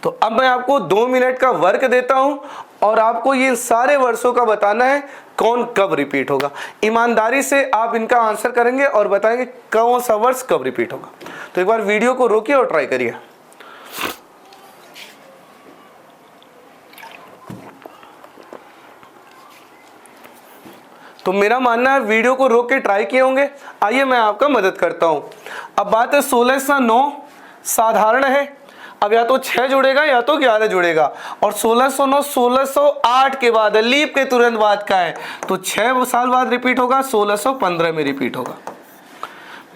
[SPEAKER 1] तो अब मैं आपको 2 मिनट का वर्क देता हूं और आपको ये सारे वर्षों का बताना है कौन कब रिपीट होगा। ईमानदारी से आप इनका आंसर करेंगे और बताएंगे कौन सा वर्ष कब रिपीट होगा। तो एक बार वीडियो को रोकिए और ट्राई करिए। तो मेरा मानना है वीडियो को रोक के ट्राई किए होंगे। आइए मैं आपका मदद करता हूं। अब बात है 1609 साधारण है। अब या तो 6 जुड़ेगा या तो 11 जुड़ेगा, और 1609 1608 के बाद है, लीप के तुरंत बाद का है, तो 6 साल बाद रिपीट होगा, 1615 में रिपीट होगा।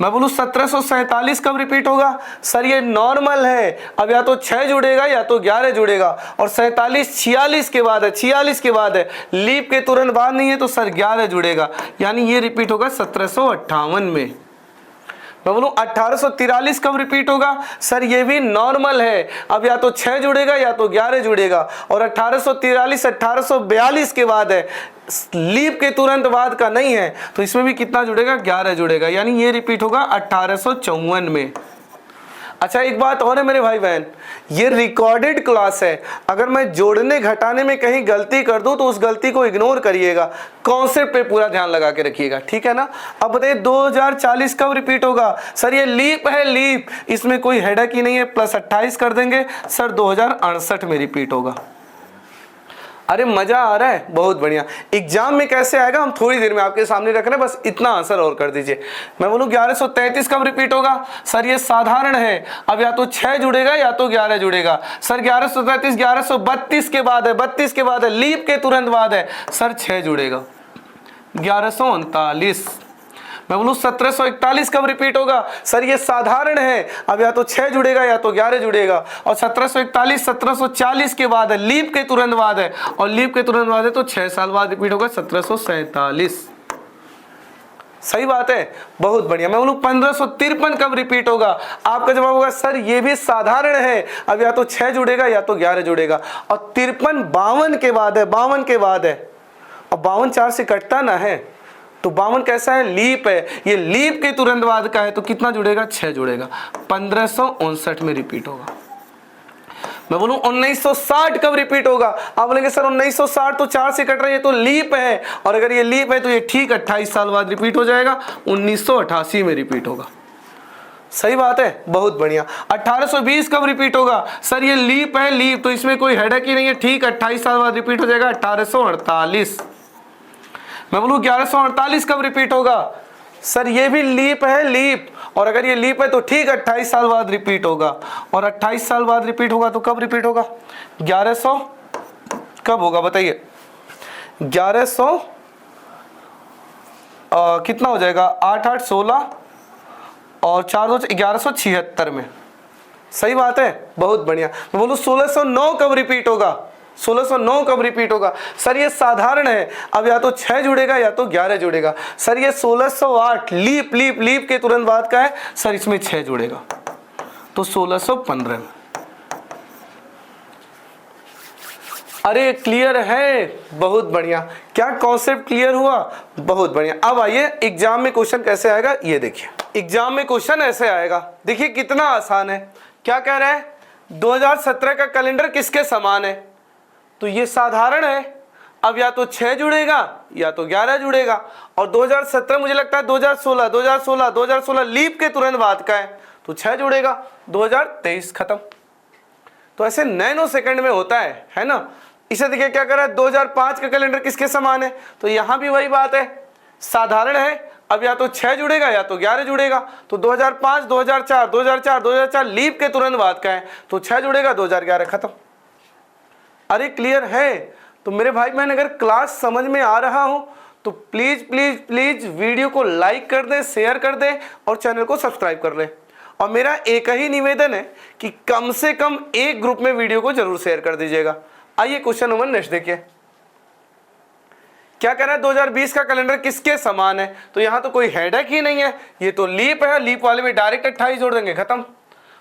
[SPEAKER 1] मैं बोलूं 1747 कब रिपीट होगा? सर ये नॉर्मल है। अब या तो 6 जुड़ेगा या तो 11 जुड़ेगा, और 47 46 के बाद है, 46 के बाद है, लीप के तुरंत बाद नहीं है, तो सर 11 जुड़ेगा, यानी ये रिपीट होगा 1758 में। मैं बोलूं 1843 कब रिपीट होगा? सर ये भी नॉर्मल है। अब या तो 6 जुड़ेगा या तो 11 जुड़ेगा, और 1843 1842 के बाद है, लीप के तुरंत बाद का नहीं है, तो इसमें भी कितना जुड़ेगा? 11 जुड़ेगा, यानी ये रिपीट होगा 1854 में। अच्छा एक बात और है मेरे भाई बहन, ये रिकॉर्डेड क्लास है। अगर मैं जोड़ने घटाने में कहीं गलती कर दूं तो उस गलती को इग्नोर करिएगा, कॉन्सेप्ट पे पूरा ध्यान लगा के रखिएगा, ठीक है ना। अब बताइए 2040 कब रिपीट होगा? सर ये लीप है, लीप, इसमें कोई हेडक ही नहीं है, प्लस 28 कर देंगे, सर 2068 में रिपीट होगा। अरे मजा आ रहा है, बहुत बढ़िया। एग्जाम में कैसे आएगा हम थोड़ी देर में आपके सामने रख रहे हैं, बस इतना आंसर और कर दीजिए। मैं बोलूं 1133 कब रिपीट होगा? सर ये साधारण है। अब या तो 6 जुड़ेगा या तो 11 जुड़ेगा, सर 1133 1132 के बाद है, 32 के बाद है, लीप के तुरंत बाद है, सर 6 जुड़ेगा, 1139। मैं बोलूं 1741 कब रिपीट होगा? सर ये साधारण है। अब या तो 6 जुड़ेगा या तो 11 जुड़ेगा, और 1741 1740 के बाद है, लीप के तुरंत बाद है, और लीप के तुरंत बाद है तो 6 साल बाद रिपीट होगा, 1747। सही बात है, बहुत बढ़िया। मैं बोलूं 1553 कब रिपीट होगा? आपका जवाब होगा सर ये भी साधारण है। अब या तो 6 जुड़ेगा या तो 11 जुड़ेगा, और 53 52 के बाद है, 52 के बाद है, और 52 4 से कटता ना है, तो 52 कैसा है? लीप है। ये लीप के तुरंत बाद का है, तो कितना जुड़ेगा? 6 जुड़ेगा, 1559 में रिपीट होगा। मैं बोलूं 1960 कब रिपीट होगा? आप बोलेंगे सर 1960 तो 4 से कट रही है, तो लीप है, और अगर ये लीप है तो ये ठीक 28 साल बाद रिपीट हो जाएगा, 1988 में रिपीट होगा। सही बात है, बहुत बढ़िया। 1820 कब रिपीट होगा? सर ये लीप है, लीप, तो इसमें कोई हेडक ही नहीं है, ठीक 28 साल बाद रिपीट हो जाएगा, 1848। मैं बोलूं 1148 कब रिपीट होगा? सर ये भी लीप है, लीप, और अगर ये लीप है तो ठीक 28 साल बाद रिपीट होगा, और 28 साल बाद रिपीट होगा तो कब रिपीट होगा? 1100 कब होगा बताइए? 1100 कितना हो जाएगा? 8 8 16 और 4 2 1176 में। सही बात है, बहुत बढ़िया। मैं बोलूं 1609 कब रिपीट होगा? 1609 कब रिपीट होगा? सर ये साधारण है। अब या तो 6 जुड़ेगा या तो 11 जुड़ेगा, सर ये 1608 लीप लीप लीप के तुरंत बाद का है, सर इसमें 6 जुड़ेगा, तो 1615 में। अरे क्लियर है, बहुत बढ़िया। क्या कॉन्सेप्ट क्लियर हुआ? बहुत बढ़िया। अब आइए एग्जाम में क्वेश्चन कैसे आएगा ये देखिए। एग्जाम में क्वेश्चन ऐसे आएगा, देखिए कितना आसान है। क्या कह रहा है? 2017 का कैलेंडर किसके समान है? तो ये साधारण है। अब या तो 6 जुड़ेगा या तो 11 जुड़ेगा, और 2017 मुझे लगता है 2016 लीप के तुरंत बाद का है, तो 6 जुड़ेगा, 2023 खत्म। तो ऐसे नैनो सेकंड में होता है ना। इसे देखिए क्या कर रहा है? 2005 का कैलेंडर किसके समान है? तो यहां भी वही बात है, साधारण है। अब या तो 6 जुड़ेगा या तो 11 जुड़ेगा, तो 2005 2004 लीप के तुरंत बाद का है, तो 6 जुड़ेगा, 2011 खत्म। अरे क्लियर है? तो मेरे भाई बहन अगर क्लास समझ में आ रहा हो तो प्लीज प्लीज प्लीज वीडियो को लाइक कर दें, शेयर कर दें, और चैनल को सब्सक्राइब कर लें। और मेरा एक ही निवेदन है कि कम से कम एक ग्रुप में वीडियो को जरूर शेयर कर दीजिएगा। आइए क्वेश्चन नंबर नेक्स्ट देखिए। क्या कह रहा है? 2020 का कैलेंडर किसके समान है? तो यहां तो कोई हेडक ही नहीं है, ये तो लीप है, लीप वाले में डायरेक्ट 28 जोड़ देंगे, खत्म।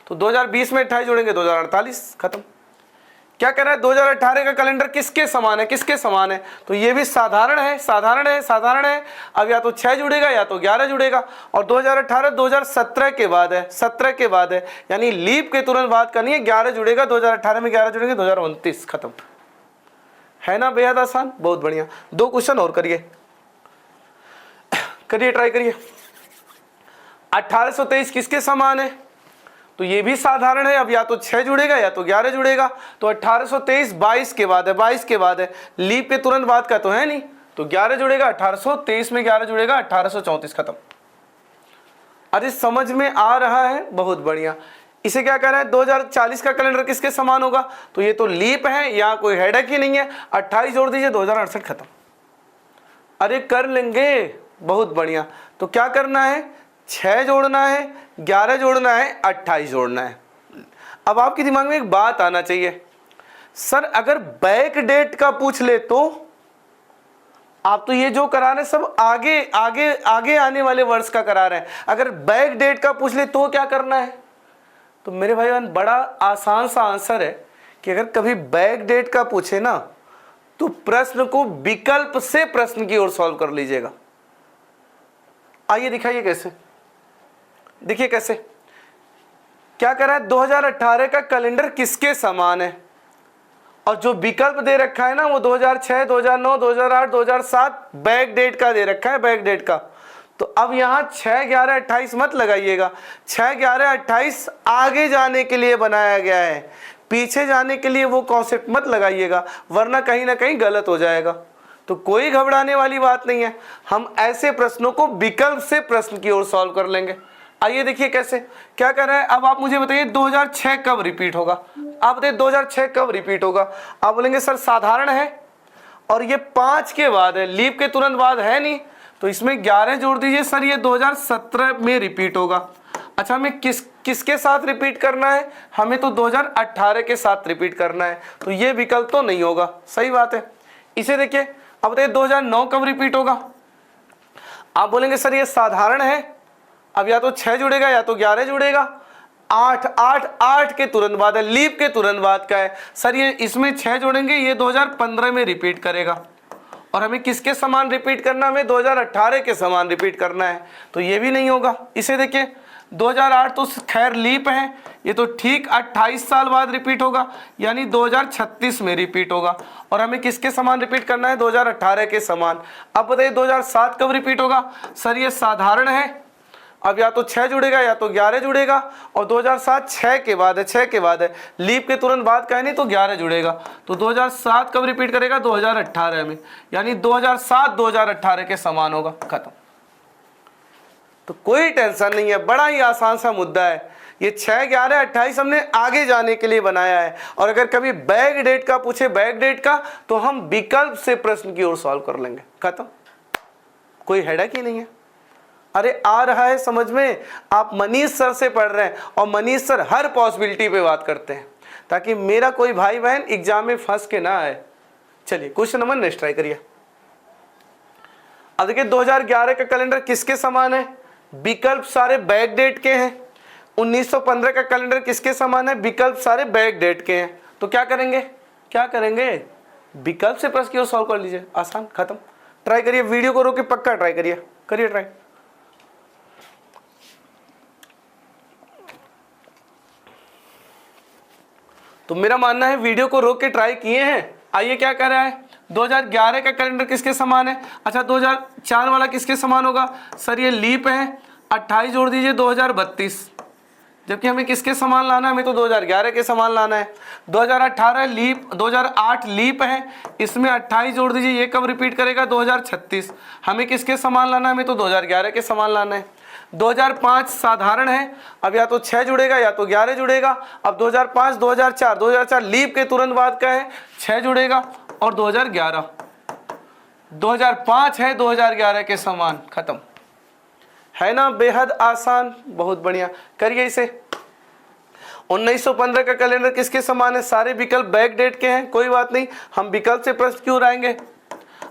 [SPEAKER 1] तो 2020 में 28 जोड़ेंगे, 2048 खत्म। क्या कह रहा है? 2018 का कैलेंडर किसके समान है? किसके समान है? तो ये भी साधारण है, साधारण है, साधारण है। अब या तो 6 जुड़ेगा या तो 11 जुड़ेगा, और 2018 2017 के बाद है, 17 के बाद है, यानी लीप के तुरंत बाद का नहीं है, 11 जुड़ेगा, 2018 में 11 जुड़ेंगे, 2029 खत्म। है ना बेहद आसान, बहुत बढ़िया। 2 क्वेश्चन और करिए, ट्राई करिए। 1823 किसके समान है? तो ये भी साधारण है, अब या तो 6 जुड़ेगा या तो 11 जुड़ेगा। तो 1823 22 के बाद है, 22 के बाद है, लीप के तुरंत बाद का तो है नहीं, तो 11 जुड़ेगा। 1823 में 11 जुड़ेगा, 1834 खत्म। अरे समझ में आ रहा है, बहुत बढ़िया। इसे क्या कह रहा है, 2040 का कैलेंडर किसके समान होगा? तो ये तो लीप है, यहाँ कोई हेडक ही नहीं है। 28 जोड़ दीजिए, 2068 खत्म। अरे कर लेंगे, बहुत बढ़िया। तो क्या करना है, 6 जोड़ना है, 11 जोड़ना है, 28 जोड़ना है। अब आपके दिमाग में एक बात आना चाहिए, सर अगर बैक डेट का पूछ ले तो आप तो ये जो करा रहे हैं सब आगे आगे आगे आने वाले वर्ष का करा रहे हैं। अगर बैक डेट का पूछ ले तो क्या करना है? तो मेरे भाई बहन बड़ा आसान सा आंसर है कि अगर कभी बैक डेट का पूछे ना तो प्रश्न को विकल्प से प्रश्न की ओर सॉल्व कर लीजिएगा। आइए दिखाइए कैसे, देखिए कैसे। क्या करा है, 2018 का कैलेंडर किसके समान है? और जो विकल्प दे रखा है ना वो 2006, 2009, 2008, 2007 बैक डेट का दे रखा है, बैक डेट का। तो अब यहाँ 6, 11, 28 मत लगाइएगा। 6, 11, 28 आगे जाने के लिए बनाया गया है, पीछे जाने के लिए वो कॉन्सेप्ट मत लगाइएगा, वरना कहीं ना कहीं गलत हो जाएगा। तो कोई घबराने वाली बात नहीं है, हम ऐसे प्रश्नों को विकल्प से प्रश्न की ओर सॉल्व कर लेंगे। आइए देखिए कैसे। क्या कर रहा है, अब आप मुझे बताइए 2006 कब रिपीट होगा? आप बताइए 2006 कब रिपीट होगा? आप बोलेंगे सर साधारण है और ये 5 के बाद है, लीप के तुरंत बाद है नहीं, तो इसमें 11 जोड़ दीजिए। सर ये 2017 में रिपीट होगा। अच्छा हमें किसके साथ रिपीट करना है? हमें तो 2018 के साथ रिपीट करना है, तो ये विकल्प तो नहीं होगा। सही बात है। इसे देखिए, अब बताइए 2009 कब रिपीट होगा? आप बोलेंगे सर ये साधारण है, अब या तो 6 जुड़ेगा या तो 11 जुड़ेगा। 8 के तुरंत बाद है, लीप के तुरंत बाद का है। सर ये इसमें 6 जोड़ेंगे, ये 2015 में रिपीट करेगा। और हमें किसके समान रिपीट करना? हमें 2018 के समान रिपीट करना है, तो ये भी नहीं होगा। इसे देखिए 2008 तो खैर लीप है, ये तो ठीक 28 साल बाद रिपीट होगा, यानी 2036 में रिपीट होगा। और हमें किसके समान रिपीट करना है? 2018 के समान। अब बताइए 2007 कब रिपीट होगा? सर ये साधारण है, अब या तो 6 जुड़ेगा या तो 11 जुड़ेगा। और 2007 6 के बाद है, 6 के बाद है, लीप के तुरंत बाद का है नहीं, तो 11 जुड़ेगा। तो 2007 कब रिपीट करेगा? 2018 में, यानी 2007 2018 के समान होगा। खत्म। तो कोई टेंशन नहीं है, बड़ा ही आसान सा मुद्दा है। ये 6, 11, 28 हमने आगे जाने के लिए बनाया है। और अगर कभी बैक डेट का पूछे, बैक डेट का, तो हम विकल्प से प्रश्न की ओर सॉल्व कर लेंगे। खत्म, कोई हेडक ही नहीं है। अरे आ रहा है समझ में? आप मनीष सर से पढ़ रहे हैं और मनीष सर हर पॉसिबिलिटी पे बात करते हैं, ताकि मेरा कोई भाई बहन एग्जाम में फंस के ना आए। चलिए क्वेश्चन नंबर नेक्स्ट ट्राई करिए। अब देखिए 2011 का कैलेंडर किसके समान है? विकल्प सारे बैक डेट के हैं। 1915 का कैलेंडर किसके समान है? विकल्प सारे बैक डेट के हैं। तो क्या करेंगे, क्या करेंगे? विकल्प से प्रश्न की ओर सॉल्व कर लीजिए, आसान। खत्म। ट्राई करिए, वीडियो को रोक के पक्का ट्राई करिए, करिए ट्राई। तो मेरा मानना है वीडियो को रोक के ट्राई किए हैं। आइए क्या कर रहा है, 2011 का कैलेंडर किसके समान है? अच्छा 2004 वाला किसके समान होगा? सर ये लीप है, 28 जोड़ दीजिए, 2032। जबकि हमें किसके समान लाना है? हमें तो 2011 के समान लाना है। 2018 लीप, 2008 लीप है, इसमें 28 जोड़ दीजिए, ये कब रिपीट करेगा? 2036। हमें किसके समान लाना है? हमें तो 2011 के समान लाना है। 2005 साधारण है, अब या तो 6 जुड़ेगा या तो 11 जुड़ेगा। अब 2005, 2004 लीप के तुरंत बाद का है, 6 जुड़ेगा। और 2005 है 2011 के समान। खत्म, है ना? बेहद आसान, बहुत बढ़िया। करिए इसे। 1915 का कैलेंडर किसके समान है? सारे विकल्प बैक डेट के हैं, कोई बात नहीं, हम विकल्प से प्रश्न क्यों आएंगे।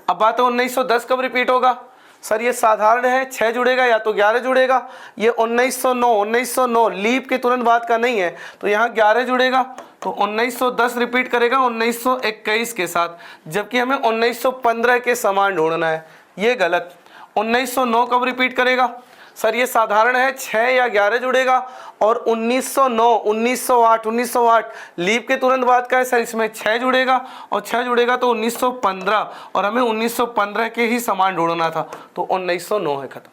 [SPEAKER 1] अब बात है 1910 कब रिपीट होगा? सर ये साधारण है, 6 जुड़ेगा या तो 11 जुड़ेगा। ये 1909 लीप के तुरंत बाद का नहीं है, तो यहाँ 11 जुड़ेगा। तो 1910 रिपीट करेगा 1921 के साथ, जबकि हमें 1915 के समान ढूंढना है, ये गलत। 1909 कब रिपीट करेगा? सर ये साधारण है, 6 या 11 जुड़ेगा, और 1909, 1908, 1908 लीप के तुरंत बाद का है सर, इसमें 6 जुड़ेगा, और 6 जुड़ेगा तो 1915, और हमें 1915 के ही समान ढूंढना था, तो 1909 है। खत्म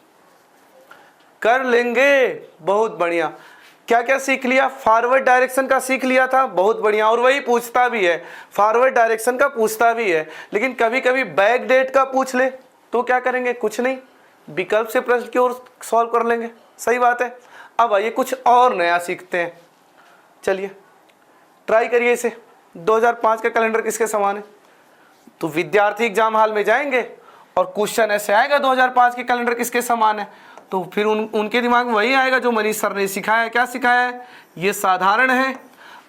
[SPEAKER 1] कर लेंगे, बहुत बढ़िया। क्या क्या सीख लिया? फॉरवर्ड डायरेक्शन का सीख लिया था, बहुत बढ़िया, और वही पूछता भी है, फॉरवर्ड डायरेक्शन का पूछता भी है, लेकिन कभी कभी बैक डेट का पूछ ले तो क्या करेंगे? कुछ नहीं, विकल्प से प्रश्न की ओर सॉल्व कर लेंगे। सही बात है। अब आइए कुछ और नया सीखते हैं, चलिए ट्राई करिए इसे। 2005 का कैलेंडर किसके समान है? तो विद्यार्थी एग्जाम हॉल में जाएंगे और क्वेश्चन ऐसे आएगा 2005 के कैलेंडर किसके समान है, तो फिर उनके दिमाग में वही आएगा जो मनीष सर ने सिखाया है। क्या सिखाया है? ये साधारण है,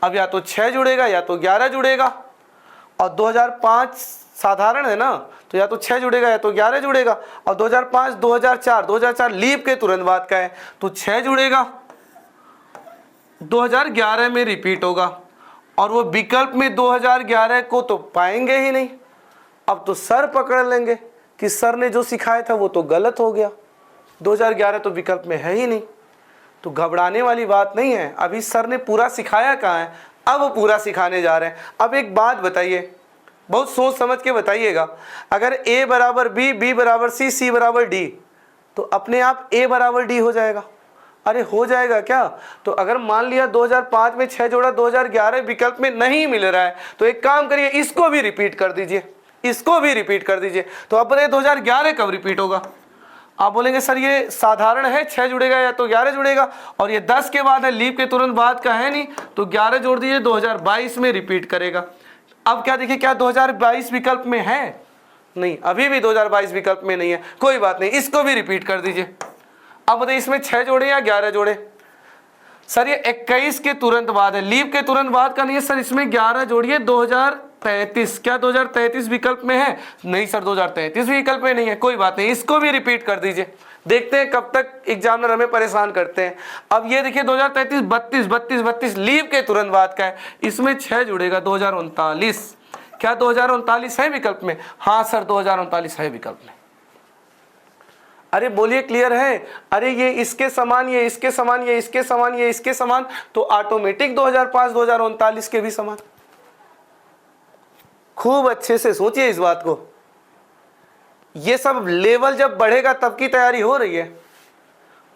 [SPEAKER 1] अब या तो 6 जुड़ेगा या तो 11 जुड़ेगा, और 2005 साधारण है ना, तो या तो 6 जुड़ेगा या तो 11 जुड़ेगा, और 2005 2004 लीप के तुरंत बाद का है, तो 6 जुड़ेगा, 2011 में रिपीट होगा, और वो विकल्प में 2011 को तो पाएंगे ही नहीं। अब तो सर पकड़ लेंगे कि सर ने जो सिखाया था वो तो गलत हो गया, 2011 तो विकल्प में है ही नहीं। तो घबराने वाली बात नहीं है, अभी सर ने पूरा सिखाया कहाँ है, अब वो पूरा सिखाने जा रहे हैं। अब एक बात बताइए, बहुत सोच समझ के बताइएगा, अगर a बराबर b, b बराबर c, c बराबर d, तो अपने आप a बराबर d हो जाएगा। अरे हो जाएगा क्या? तो अगर मान लिया 2005 में 6 जोड़ा, 2011 विकल्प में नहीं मिल रहा है, तो एक काम करिए, इसको भी रिपीट कर दीजिए, इसको भी रिपीट कर दीजिए। तो अब 2011 कब रिपीट होगा? आप बोलेंगे सर ये साधारण है, 6 जुड़ेगा या तो 11 जुड़ेगा, और ये 10 के बाद है, लीप के तुरंत बाद का है नहीं, तो 11 जोड़ दीजिए, 2022 में रिपीट करेगा। अब क्या देखिए, क्या 2022 विकल्प में है? नहीं, अभी भी 2022 विकल्प में नहीं है, कोई बात नहीं, इसको भी रिपीट कर दीजिए। अब बताइए इसमें 6 जोड़े या 11 जोड़े? सर ये 21 के तुरंत बाद है, लीप के तुरंत बाद का नहीं है सर, इसमें 11 जोड़िए, 2033। क्या 2033 विकल्प में है? नहीं सर, 2033 विकल्प में नहीं है, कोई बात नहीं, इसको भी रिपीट कर दीजिए। देखते हैं कब तक एग्जामिनर हमें परेशान करते हैं। अब ये देखिए 2033 32 लीप के तुरंत बाद का है, इसमें 6 जुड़ेगा, 2039। क्या 2039 है विकल्प में? हाँ सर 2039 है विकल्प में। अरे बोलिए क्लियर है? अरे ये इसके समान, ये इसके समान, ये इसके समान, ये इसके समान, तो ऑटोमेटिक 2005 2039 के भी समान। खूब अच्छे से सोचिए इस बात को, ये सब लेवल जब बढ़ेगा तब की तैयारी हो रही है।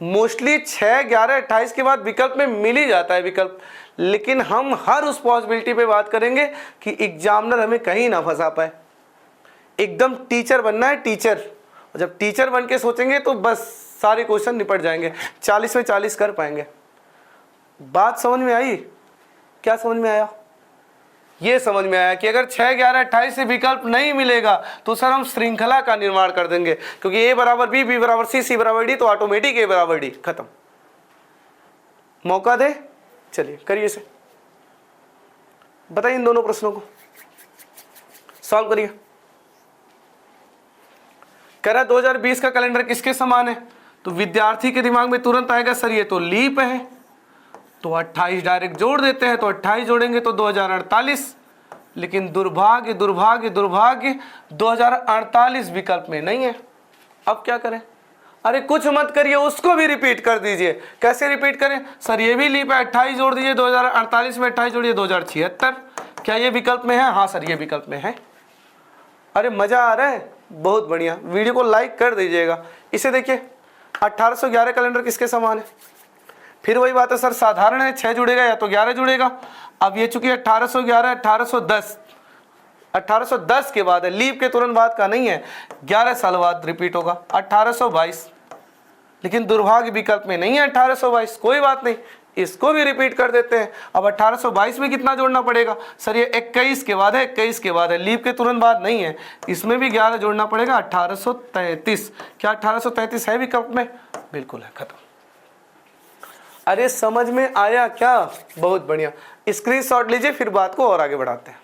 [SPEAKER 1] मोस्टली 6, 11, 28 के बाद विकल्प में मिल ही जाता है विकल्प, लेकिन हम हर उस पॉसिबिलिटी पे बात करेंगे कि एग्जामिनर हमें कहीं ना फंसा पाए। एकदम टीचर बनना है, टीचर। और जब टीचर बन के सोचेंगे तो बस सारे क्वेश्चन निपट जाएंगे, 40 में 40 कर पाएंगे। बात समझ में आई? क्या समझ में आया? ये समझ में आया कि अगर 6, 11, 28 से विकल्प नहीं मिलेगा तो सर हम श्रृंखला का निर्माण कर देंगे, क्योंकि a बराबर b, b बराबर c, c बराबर d, तो ऑटोमेटिक a बराबर d। खत्म। मौका दे, चलिए करिए इसे, बताइए इन दोनों प्रश्नों को सॉल्व करिए। कह रहा 2020 का कैलेंडर किसके समान है? तो विद्यार्थी के दिमाग में तुरंत आएगा सर ये तो लीप है, तो 28 डायरेक्ट जोड़ देते हैं, तो 28 जोड़ेंगे तो 2048। लेकिन दुर्भाग्य दुर्भाग्य दुर्भाग्य 2048 विकल्प में नहीं है। अब क्या करें? अरे कुछ मत करिए, उसको भी रिपीट कर दीजिए। कैसे रिपीट करें? सर ये भी लीप है, 28 जोड़ दीजिए, 2048 में 28 जोड़िए, 2076। क्या ये विकल्प में है? हाँ सर ये विकल्प में है। अरे मजा आ रहा है, बहुत बढ़िया। वीडियो को लाइक कर दीजिएगा। इसे देखिए 1811 कैलेंडर किसके समान है? फिर वही बात है सर, साधारण है, 6 जुड़ेगा या तो 11 जुड़ेगा। अब ये चूंकि 1811 1810 के बाद है, लीप के तुरंत बाद का नहीं है, 11 साल बाद रिपीट होगा, 1822। लेकिन दुर्भाग्य विकल्प में नहीं है 1822, कोई बात नहीं, इसको भी रिपीट कर देते हैं। अब 1822 में कितना जोड़ना पड़ेगा? सर ये 21 के बाद है, 21 के बाद है, लीप के तुरंत बाद नहीं है, इसमें भी 11 जोड़ना पड़ेगा, 1833। क्या 1833 है विकल्प में? बिल्कुल है। खत्म। अरे समझ में आया क्या? बहुत बढ़िया। स्क्रीनशॉट लीजिए, फिर बात को और आगे बढ़ाते हैं।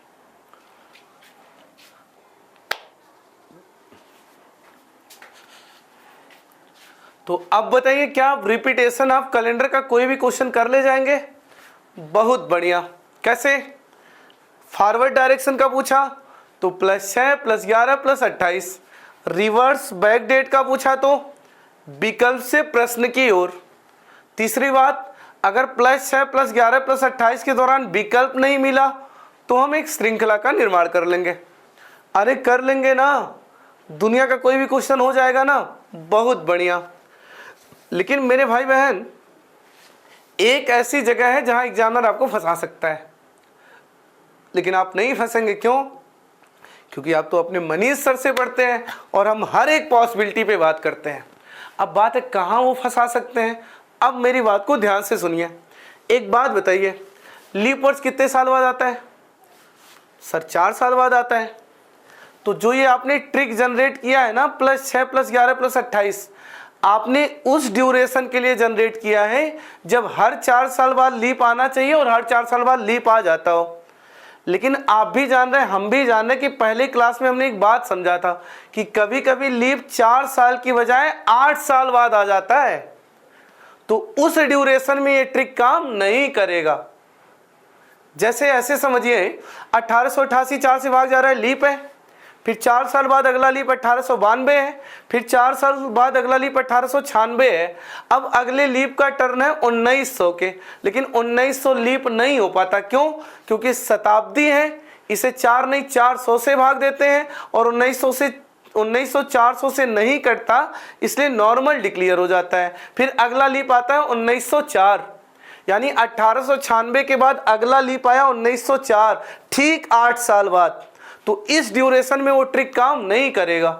[SPEAKER 1] तो अब बताइए, क्या आप रिपीटेशन ऑफ कैलेंडर का कोई भी क्वेश्चन कर ले जाएंगे? बहुत बढ़िया। कैसे? फॉरवर्ड डायरेक्शन का पूछा तो +6 +11 +28। रिवर्स बैक डेट का पूछा तो विकल्प से प्रश्न की ओर। तीसरी बात, अगर +6 + 11 + 28 के दौरान विकल्प नहीं मिला तो हम एक श्रृंखला का निर्माण कर लेंगे। अरे कर लेंगे ना, दुनिया का कोई भी क्वेश्चन हो जाएगा ना, बहुत बढ़िया। लेकिन मेरे भाई बहन, एक ऐसी जगह है जहां एग्जामिनर आपको फंसा सकता है, लेकिन आप नहीं फंसेंगे। क्यों? क्योंकि आप तो अपने मनीष सर से पढ़ते हैं और हम हर एक पॉसिबिलिटी पे बात करते हैं। अब बात है कहाँ वो फंसा सकते हैं। अब मेरी बात को ध्यान से सुनिए। एक बात बताइए, लीप वर्ष कितने साल बाद आता है? सर 4 साल बाद आता है। तो जो ये आपने ट्रिक जनरेट किया है ना, +6 + 11 + 28, आपने उस ड्यूरेशन के लिए जनरेट किया है जब हर 4 साल बाद लीप आना चाहिए और हर 4 साल बाद लीप आ जाता हो। लेकिन आप भी जान रहे हैं, हम भी जान रहे हैं कि पहले क्लास में हमने एक बात समझा था कि कभी कभी लीप 4 साल की बजाय 8 साल बाद आ जाता है। तो उस ड्यूरेशन में ये ट्रिक काम नहीं करेगा। जैसे ऐसे समझिए, 1888 4 से भाग जा रहा है, लीप है। फिर 4 साल बाद अगला लीप 1892 है। फिर 4 साल बाद अगला लीप 1896 है। अब अगले लीप का टर्न है 1900 के, लेकिन 1900 लीप नहीं हो पाता। क्यों? क्योंकि शताब्दी है, इसे 4 नहीं 400 से भाग देते हैं और 1900 400 से नहीं कटता, इसलिए नॉर्मल डिक्लेयर हो जाता है। फिर अगला लीप आता है 1904, यानी 1896 के बाद अगला लीप आया 1904, ठीक 8 साल बाद। तो इस ड्यूरेशन में वो ट्रिक काम नहीं करेगा।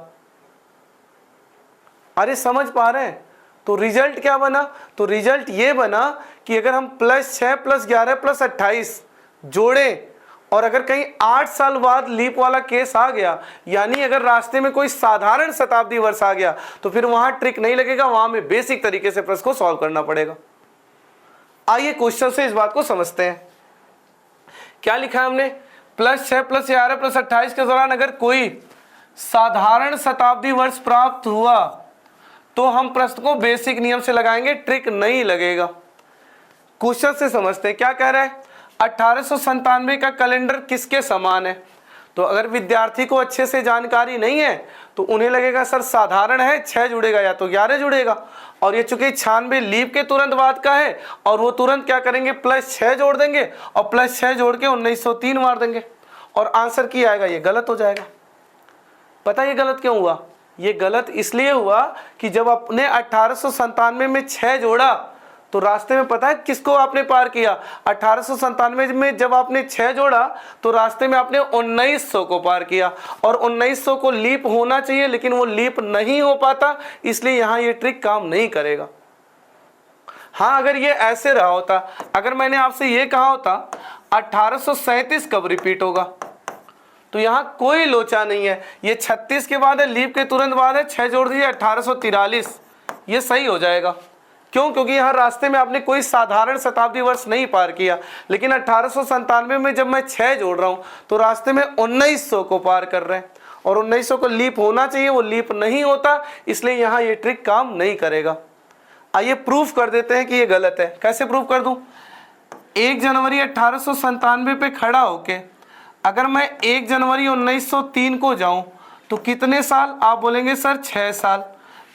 [SPEAKER 1] अरे समझ पा रहे हैं? तो रिजल्ट क्या बना? तो रिजल्ट ये बना कि अगर हम +6 + 11 + 28 जोड़ें और अगर कहीं 8 साल बाद लीप वाला केस आ गया, यानी अगर रास्ते में कोई साधारण शताब्दी वर्ष आ गया, तो फिर वहां ट्रिक नहीं लगेगा, वहां में बेसिक तरीके से प्रश्न को सॉल्व करना पड़ेगा। आइए क्वेश्चन से इस बात को समझते हैं। क्या लिखा है हमने? +6 + 11 + 28 के दौरान अगर कोई साधारण शताब्दी वर्ष प्राप्त हुआ तो हम प्रश्न को बेसिक नियम से लगाएंगे, ट्रिक नहीं लगेगा। क्वेश्चन से समझते हैं क्या कह रहा है। 1897 का कैलेंडर किसके समान है? तो अगर विद्यार्थी को अच्छे से जानकारी नहीं है तो उन्हें लगेगा सर साधारण है, 6 जुड़ेगा या तो 11 जुड़ेगा। और ये चूंकि 96 लीप के तुरंत बाद का है और वो तुरंत क्या करेंगे, +6 जोड़ देंगे और +6 जोड़ के 1903 मार देंगे और आंसर की आएगा, ये गलत हो जाएगा। पता ये गलत क्यों हुआ? ये गलत इसलिए हुआ कि जब आपने 1897 में 6 जोड़ा तो रास्ते में पता है किसको आपने पार किया? 1897 में जब आपने 6 जोड़ा तो रास्ते में आपने 1900 को पार किया और 1900 को लीप होना चाहिए, लेकिन वो लीप नहीं हो पाता, इसलिए यहां ये ट्रिक काम नहीं करेगा। हाँ, अगर ये ऐसे रहा होता, अगर मैंने आपसे ये कहा होता 1837 कब रिपीट होगा, तो यहां कोई लोचा नहीं है। ये 36 के बाद है, लीप के तुरंत बाद है, 6 जोड़ दीजिए 1843, ये सही हो जाएगा। क्यों? क्योंकि यहाँ रास्ते में आपने कोई साधारण शताब्दी वर्ष नहीं पार किया, लेकिन 1897 में जब मैं 6 जोड़ रहा हूँ तो रास्ते में 1900 को पार कर रहे हैं और 1900 को लीप होना चाहिए, वो लीप नहीं होता, इसलिए यहाँ ये ट्रिक काम नहीं करेगा। आइए प्रूफ कर देते हैं कि ये गलत है। कैसे प्रूफ कर दूं? 1 जनवरी 1897 पे खड़ा होके अगर मैं 1 जनवरी 1903 को जाऊं तो कितने साल? आप बोलेंगे सर 6 साल।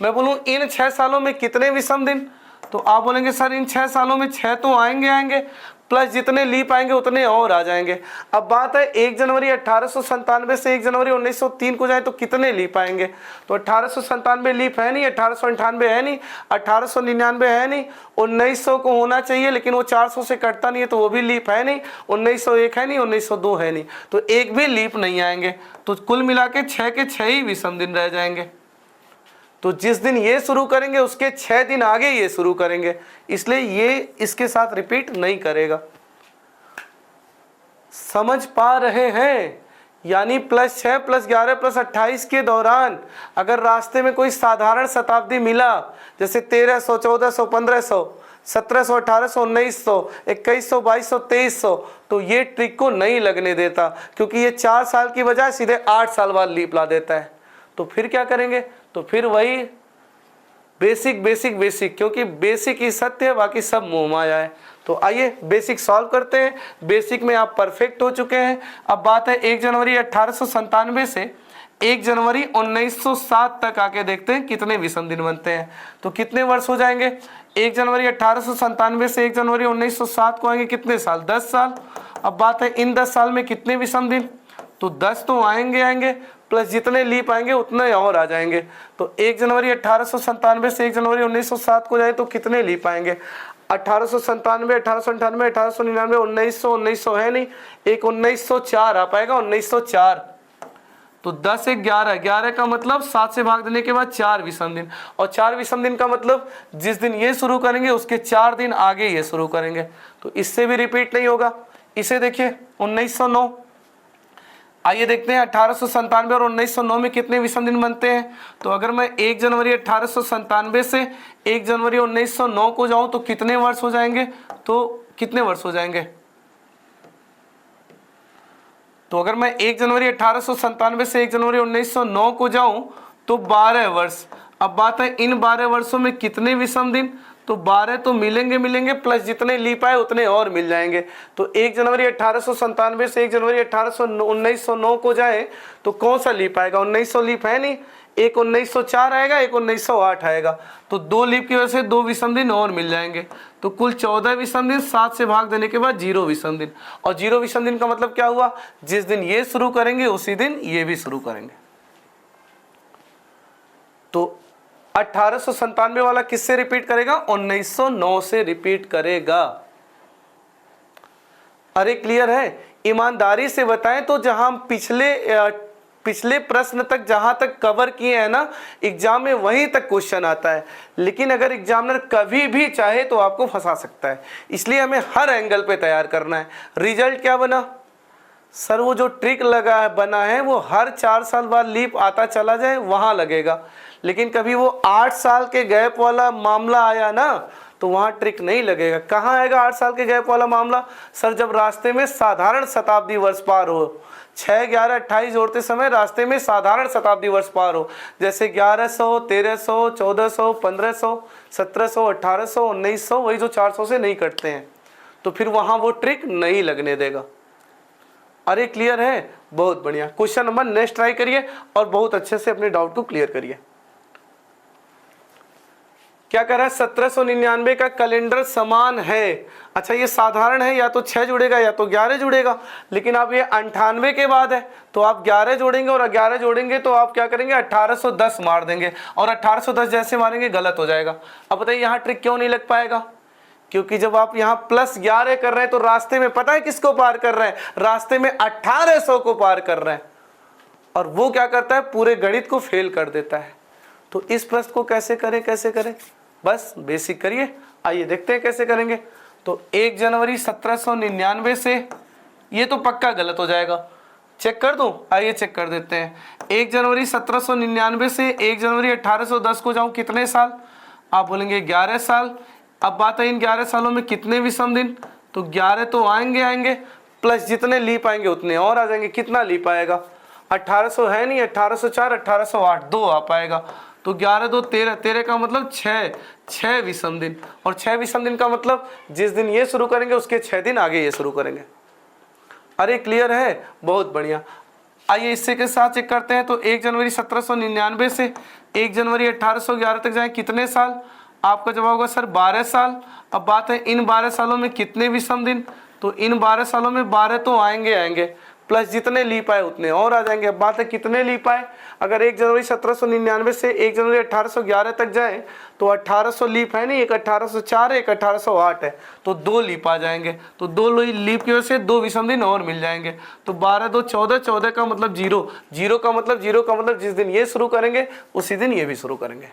[SPEAKER 1] मैं बोलूं इन 6 सालों में कितने विषम दिन? तो आप बोलेंगे सर इन 6 सालों में 6 तो आएंगे प्लस जितने लीप आएंगे उतने और आ जाएंगे। अब बात है 1 जनवरी 1897 से 1 जनवरी 1903 को जाए तो कितने लीप आएंगे? तो 1897 लीप है नहीं, 1898 है नहीं, 1899 है नहीं, 1900 को होना चाहिए लेकिन वो 400 से कटता नहीं है तो वो भी लीप है नहीं, 1901 है नहीं, 1902 है नहीं, तो एक भी लीप नहीं आएंगे। तो कुल मिला के 6 के 6 ही विषम दिन रह जाएंगे। तो जिस दिन ये शुरू करेंगे उसके 6 दिन आगे ये शुरू करेंगे, इसलिए ये इसके साथ रिपीट नहीं करेगा। समझ पा रहे हैं? यानी +6 + 11 + 28 के दौरान अगर रास्ते में कोई साधारण शताब्दी मिला, जैसे 1300, 1400, 1500, 1700, 1800, 1900, 2100, 2200, 2300, तो ये ट्रिक को नहीं लगने देता, क्योंकि ये 4 साल की बजाय सीधे 8 साल बाद लीप ला देता है। तो फिर क्या करेंगे? तो फिर वही बेसिक, क्योंकि बेसिक ही सत्य है, बाकी सब मोह माया है। तो आइए बेसिक सॉल्व करते हैं। बेसिक में आप परफेक्ट हो चुके हैं। अब बात है 1 जनवरी 1897 से 1 जनवरी 1907 तक आके देखते हैं कितने विषम दिन बनते हैं। तो कितने वर्ष हो जाएंगे? 1 जनवरी 1897 से 1 जनवरी 1907 को आएंगे कितने साल? 10 साल। अब बात है इन 10 साल में कितने विषम दिन? तो 10 तो आएंगे प्लस जितने लीप आएंगे उतने और आ जाएंगे। तो 1 जनवरी 1897 से 1 जनवरी 1907 को जाए तो कितने लीप आएंगे? 1897, 1898, 1899, 1900, 1900 है नहीं, एक 1904 आ पाएगा, 1904। तो 10 एक 11, 11 का मतलब 7 से भाग देने के बाद 4 विषम दिन, और 4 विषम दिन का मतलब जिस दिन ये शुरू करेंगे उसके 4 दिन आगे ये शुरू करेंगे, तो इससे भी रिपीट नहीं होगा। इसे देखिए 1909। आइए देखते हैं 1897 और 1909 में कितने विषम दिन बनते हैं। तो अगर मैं 1 जनवरी 1897 से 1 जनवरी 1909 को जाऊं तो कितने वर्ष हो जाएंगे? तो कितने वर्ष हो जाएंगे? तो अगर मैं 1 जनवरी 1897 से 1 जनवरी 1909 को जाऊं तो 12 वर्ष। अब बात है इन 12 वर्षों में कितने विषम दिन? तो 12 तो मिलेंगे प्लस जितने लीप आए उतने और मिल जाएंगे। तो 1 जनवरी 1897 से 1 जनवरी 1909 को जाए तो कौन सा लीप आएगा? 1900 लीप है नहीं, एक 1904 आएगा, एक 1908 आएगा। तो 2 लीप की वजह से 2 विषम दिन और मिल जाएंगे। तो कुल 14 विषम दिन, 7 से भाग देने के बाद 0 विषम दिन। और 0 विषम दिन का मतलब क्या हुआ? जिस दिन ये शुरू करेंगे उसी दिन ये भी शुरू करेंगे। तो 1897 वाला किससे रिपीट करेगा? 1909 से रिपीट करेगा। अरे क्लियर है? ईमानदारी से बताएं तो जहां हम पिछले प्रश्न तक जहां तक कवर किए हैं ना एग्जाम में वहीं तक क्वेश्चन आता है, लेकिन अगर एग्जामिनर कभी भी चाहे तो आपको फंसा सकता है, इसलिए हमें हर एंगल पे तैयार करना है। रिजल्ट क्या बना? सर वो जो ट्रिक बना है वो हर 4 साल बाद लीप आता चला जाए वहां लगेगा, लेकिन कभी वो 8 साल के गैप वाला मामला आया ना तो वहां ट्रिक नहीं लगेगा। कहाँ आएगा 8 साल के गैप वाला मामला? सर जब रास्ते में साधारण शताब्दी वर्ष पार हो, 6, 11, 28 जोड़ते समय रास्ते में साधारण शताब्दी वर्ष पार हो, जैसे 1100, 1300, 1400, 1500, 1700, 1800, 1900, वही जो 400 से नहीं कटते हैं, तो फिर वहां वो ट्रिक नहीं लगने देगा। अरे क्लियर है? बहुत बढ़िया। क्वेश्चन नंबर नेक्स्ट ट्राई करिए और बहुत अच्छे से अपने डाउट को क्लियर करिए। क्या कह रहा है? 1799 का कैलेंडर समान है। अच्छा ये साधारण है, या तो 6 जुड़ेगा या तो 11 जुड़ेगा, लेकिन आप ये 98 के बाद है तो आप 11 जोड़ेंगे, और 11 जोड़ेंगे तो आप क्या करेंगे? 1810 मार देंगे, और 1810 जैसे मारेंगे गलत हो जाएगा। अब बताइए यहाँ ट्रिक क्यों नहीं लग पाएगा? क्योंकि जब आप यहाँ प्लस 11 कर रहे हैं तो रास्ते में पता है किसको पार कर रहे हैं? रास्ते में 1800 को पार कर रहे हैं, और वो क्या करता है? पूरे गणित को फेल कर देता है। तो इस प्रश्न को कैसे करें? बस बेसिक करिए। आइए देखते हैं कैसे करेंगे। तो 1 जनवरी 1799 से, ये तो पक्का गलत हो जाएगा, चेक कर दूं? आइए चेक कर देते हैं। 1 जनवरी 1799 से 1 जनवरी 1810 को जाऊं कितने साल? आप बोलेंगे 11 साल। अब बात है इन 11 सालों में कितने विषम दिन? तो 11 तो आएंगे प्लस जितने लीप आएंगे उतने और आ जाएंगे। कितना लीप आएगा? 1800 है नहीं, 1804, 1808, 2 आ पाएगा। तो 11 2 13, 13 का मतलब 6 विषम दिन, और 6 विषम दिन का मतलब जिस दिन ये शुरू करेंगे उसके 6 दिन आगे ये शुरू करेंगे। अरे क्लियर है? बहुत बढ़िया। आइए इससे के साथ चेक करते हैं। तो 1 जनवरी 1799 से 1 जनवरी 1811 तक जाए कितने साल? आपका जवाब होगा सर 12 साल। अब बात है इन 12 सालों में कितने विषम दिन? तो इन 12 सालों में 12 तो आएंगे प्लस जितने लीप आए उतने और आ जाएंगे। अब बात है कितने लीप आए? अगर 1 जनवरी 1799 से 1 जनवरी 1811 तक जाए तो 1800 लीप है नहीं, एक 1804 है, एक 1808 है, तो 2 लीप आ जाएंगे। तो 2 लीप की वजह से 2 विषम दिन और मिल जाएंगे। तो 12 2 14, 14 का मतलब 0, 0 का मतलब जिस दिन ये शुरू करेंगे उसी दिन ये भी शुरू करेंगे।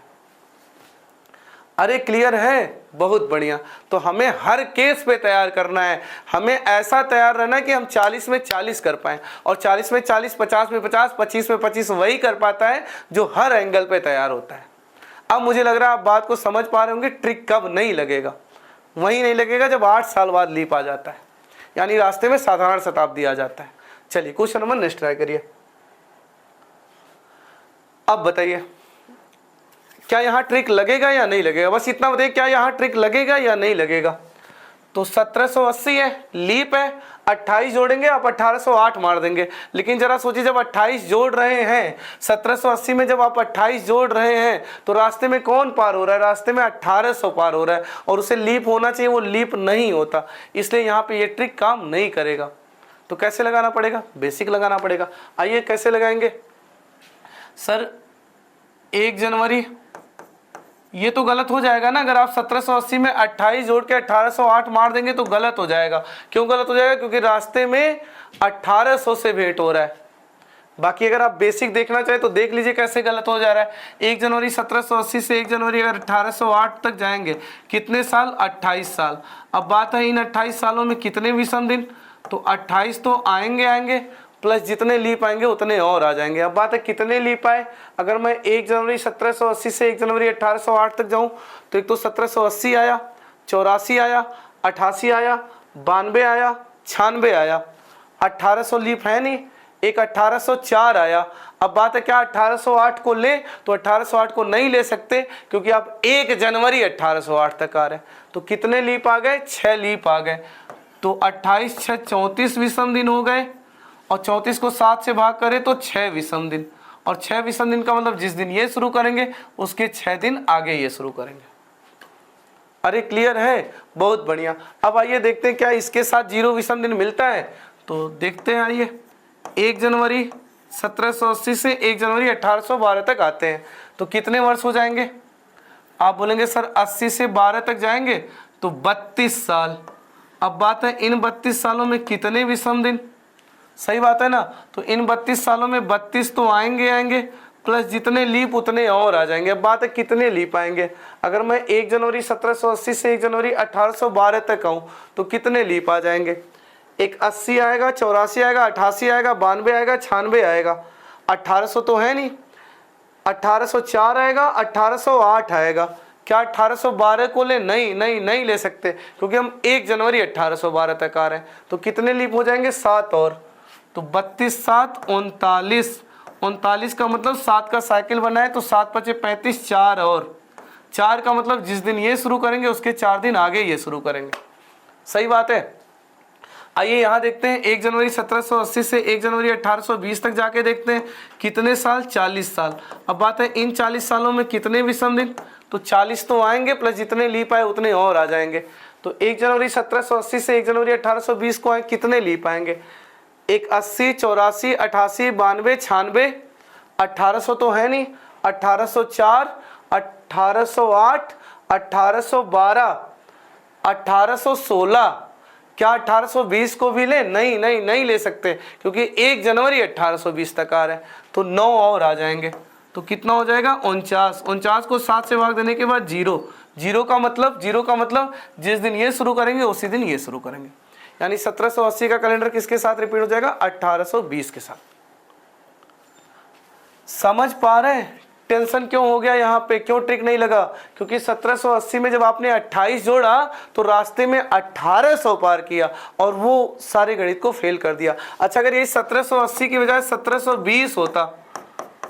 [SPEAKER 1] अरे क्लियर है? बहुत बढ़िया। तो हमें हर केस पे तैयार करना है, हमें ऐसा तैयार रहना है कि हम 40 में 40 कर पाएं, और 40 में 40, 50 में 50, 25 में 25 वही कर पाता है जो हर एंगल पे तैयार होता है। अब मुझे लग रहा है आप बात को समझ पा रहे होंगे। ट्रिक कब नहीं लगेगा? वही नहीं लगेगा जब 8 साल बाद लीप आ जाता है, यानी रास्ते में साधारण शताब्दी आ जाता है। चलिए क्वेश्चन नंबर नेक्स्ट ट्राई करिए। अब बताइए क्या यहाँ ट्रिक लगेगा या नहीं लगेगा? बस इतना बताइए, क्या यहाँ ट्रिक लगेगा या नहीं लगेगा? तो 1780 है, लीप है, 28 जोड़ेंगे, आप 1808 मार देंगे। लेकिन जरा सोचिए, जब 28 जोड़ रहे हैं 1780 में, जब आप 28 जोड़ रहे हैं तो रास्ते में कौन पार हो रहा है? रास्ते में 1800 पार हो रहा है, और उसे लीप होना चाहिए, वो लीप नहीं होता, इसलिए यहाँ पे ये ट्रिक काम नहीं करेगा। तो कैसे लगाना पड़ेगा? बेसिक लगाना पड़ेगा। आइए कैसे लगाएंगे सर? 1 जनवरी, ये तो गलत हो जाएगा ना। अगर आप 1780 में 28 जोड़ के 1808 मार देंगे तो गलत हो जाएगा। क्यों गलत हो जाएगा? क्योंकि रास्ते में 1800 से भेंट हो रहा है। बाकी अगर आप बेसिक देखना चाहे तो देख लीजिए कैसे गलत हो जा रहा है। 1 जनवरी 1780 से 1 जनवरी अगर 1808 तक जाएंगे, कितने साल? 28 साल। अब बात है इन 28 सालों में कितने विषम दिन? तो 28 तो आएंगे प्लस जितने लीप आएंगे उतने और आ जाएंगे। अब बात है कितने लीप आए। अगर मैं 1 जनवरी 1780 से 1 जनवरी 1808 तक जाऊं तो एक तो 1780 आया, 84 आया, 88 आया, 92 आया, 96 आया। 1800 लीप है नहीं, एक 1804 आया। अब बात है क्या 1808 को ले? तो 1808 को नहीं ले सकते क्योंकि आप 1 जनवरी 1808 तक आ रहे हैं। तो कितने लीप आ गए? 6 लीप आ गए। तो 28 6 34 विषम दिन हो गए, और 34 को 7 से भाग करें तो 6 विषम दिन। और 6 विषम दिन का मतलब जिस दिन ये शुरू करेंगे उसके 6 दिन आगे ये शुरू करेंगे। अरे क्लियर है? बहुत बढ़िया। अब आइए देखते हैं क्या इसके साथ 0 विषम दिन मिलता है। तो देखते हैं, आइए 1 जनवरी 1780 से 1 जनवरी 1812 तक आते हैं तो कितने वर्ष हो जाएंगे? आप बोलेंगे सर 80 से 12 तक जाएंगे तो 32 साल। अब बात है इन 32 सालों में कितने विषम दिन? सही बात है ना। तो इन 32 सालों में 32 तो आएंगे प्लस जितने लीप उतने और आ जाएंगे। अब बात है कितने लीप आएंगे। अगर मैं 1 जनवरी 1780 से 1 जनवरी 1812 तक आऊँ तो कितने लीप आ जाएंगे? एक 80 आएगा, 84 आएगा, 88 आएगा, 92 आएगा, 96 आएगा। 1800 तो है नहीं, 1804 आएगा, 1808 आएगा। क्या 1812 को ले? नहीं ले सकते क्योंकि हम 1 जनवरी 1812 तक आ रहे हैं। तो कितने लीप हो जाएंगे? 7 और। तो 32 7 39, 39 का मतलब 7 का साइकिल बनाए तो 7 5 35, 4 और 4 का मतलब जिस दिन ये शुरू करेंगे उसके 4 दिन आगे ये शुरू करेंगे। सही बात है। आइए यहाँ देखते हैं 1 जनवरी 1780 से 1 जनवरी 1820 तक जाके देखते हैं कितने साल? 40 साल। अब बात है इन 40 सालों में कितने विषम दिन? तो 40 तो आएंगे प्लस जितने लीप आए उतने और आ जाएंगे। तो 1 जनवरी 1780 से 1 जनवरी 1820 को आए कितने लीप आएंगे? एक 80, 84, 88, 92, 96। 1800 तो है नहीं, 1804, 1808, 1812, 1816। क्या 1820 को भी ले? नहीं ले सकते क्योंकि 1 जनवरी 1820 तक आ रहे हैं। तो 9 और आ जाएंगे। तो कितना हो जाएगा? 49। 49 को 7 से भाग देने के बाद 0। 0 का मतलब जिस दिन ये शुरू करेंगे उसी दिन ये शुरू करेंगे। यानी 1780 का कैलेंडर किसके साथ रिपीट हो जाएगा? 1820 के साथ। समझ पा रहे हैं? टेंशन क्यों हो गया यहाँ पे? क्यों ट्रिक नहीं लगा? क्योंकि 1780 में जब आपने 28 जोड़ा तो रास्ते में 1800 पार किया और वो सारे गणित को फेल कर दिया। अच्छा, अगर ये 1780 की बजाय 1720 होता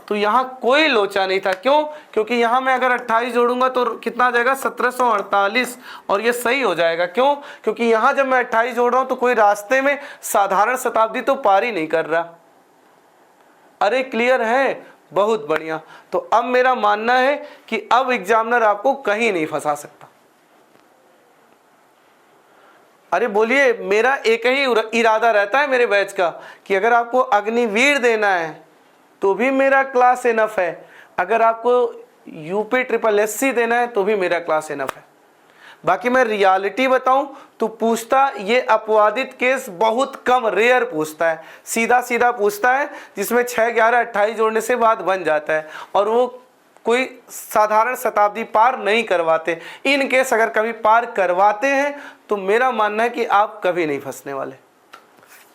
[SPEAKER 1] तो यहाँ कोई लोचा नहीं था। क्यों? क्योंकि यहाँ मैं अगर 28 जोड़ूंगा तो कितना आ जाएगा? 1748, और ये सही हो जाएगा। क्यों? क्योंकि यहाँ जब मैं 28 जोड़ रहा हूँ तो कोई रास्ते में साधारण शताब्दी तो पार ही नहीं कर रहा। अरे क्लियर है? बहुत बढ़िया। तो अब मेरा मानना है कि अब एग्जामिनर आपको कहीं नहीं फंसा सकता। अरे बोलिए, मेरा एक ही इरादा रहता है मेरे बैच का कि अगर आपको अग्निवीर देना है तो भी मेरा क्लास इनफ है, अगर आपको यूपी ट्रिपल एससी देना है तो भी मेरा क्लास इनफ है। बाकी मैं रियलिटी बताऊं तो पूछता ये अपवादित केस बहुत कम, रेयर पूछता है, सीधा पूछता है जिसमें 6 11 28 जोड़ने से बात बन जाता है, और वो कोई साधारण शताब्दी पार नहीं करवाते। इन केस अगर कभी पार करवाते हैं तो मेरा मानना है कि आप कभी नहीं फंसने वाले।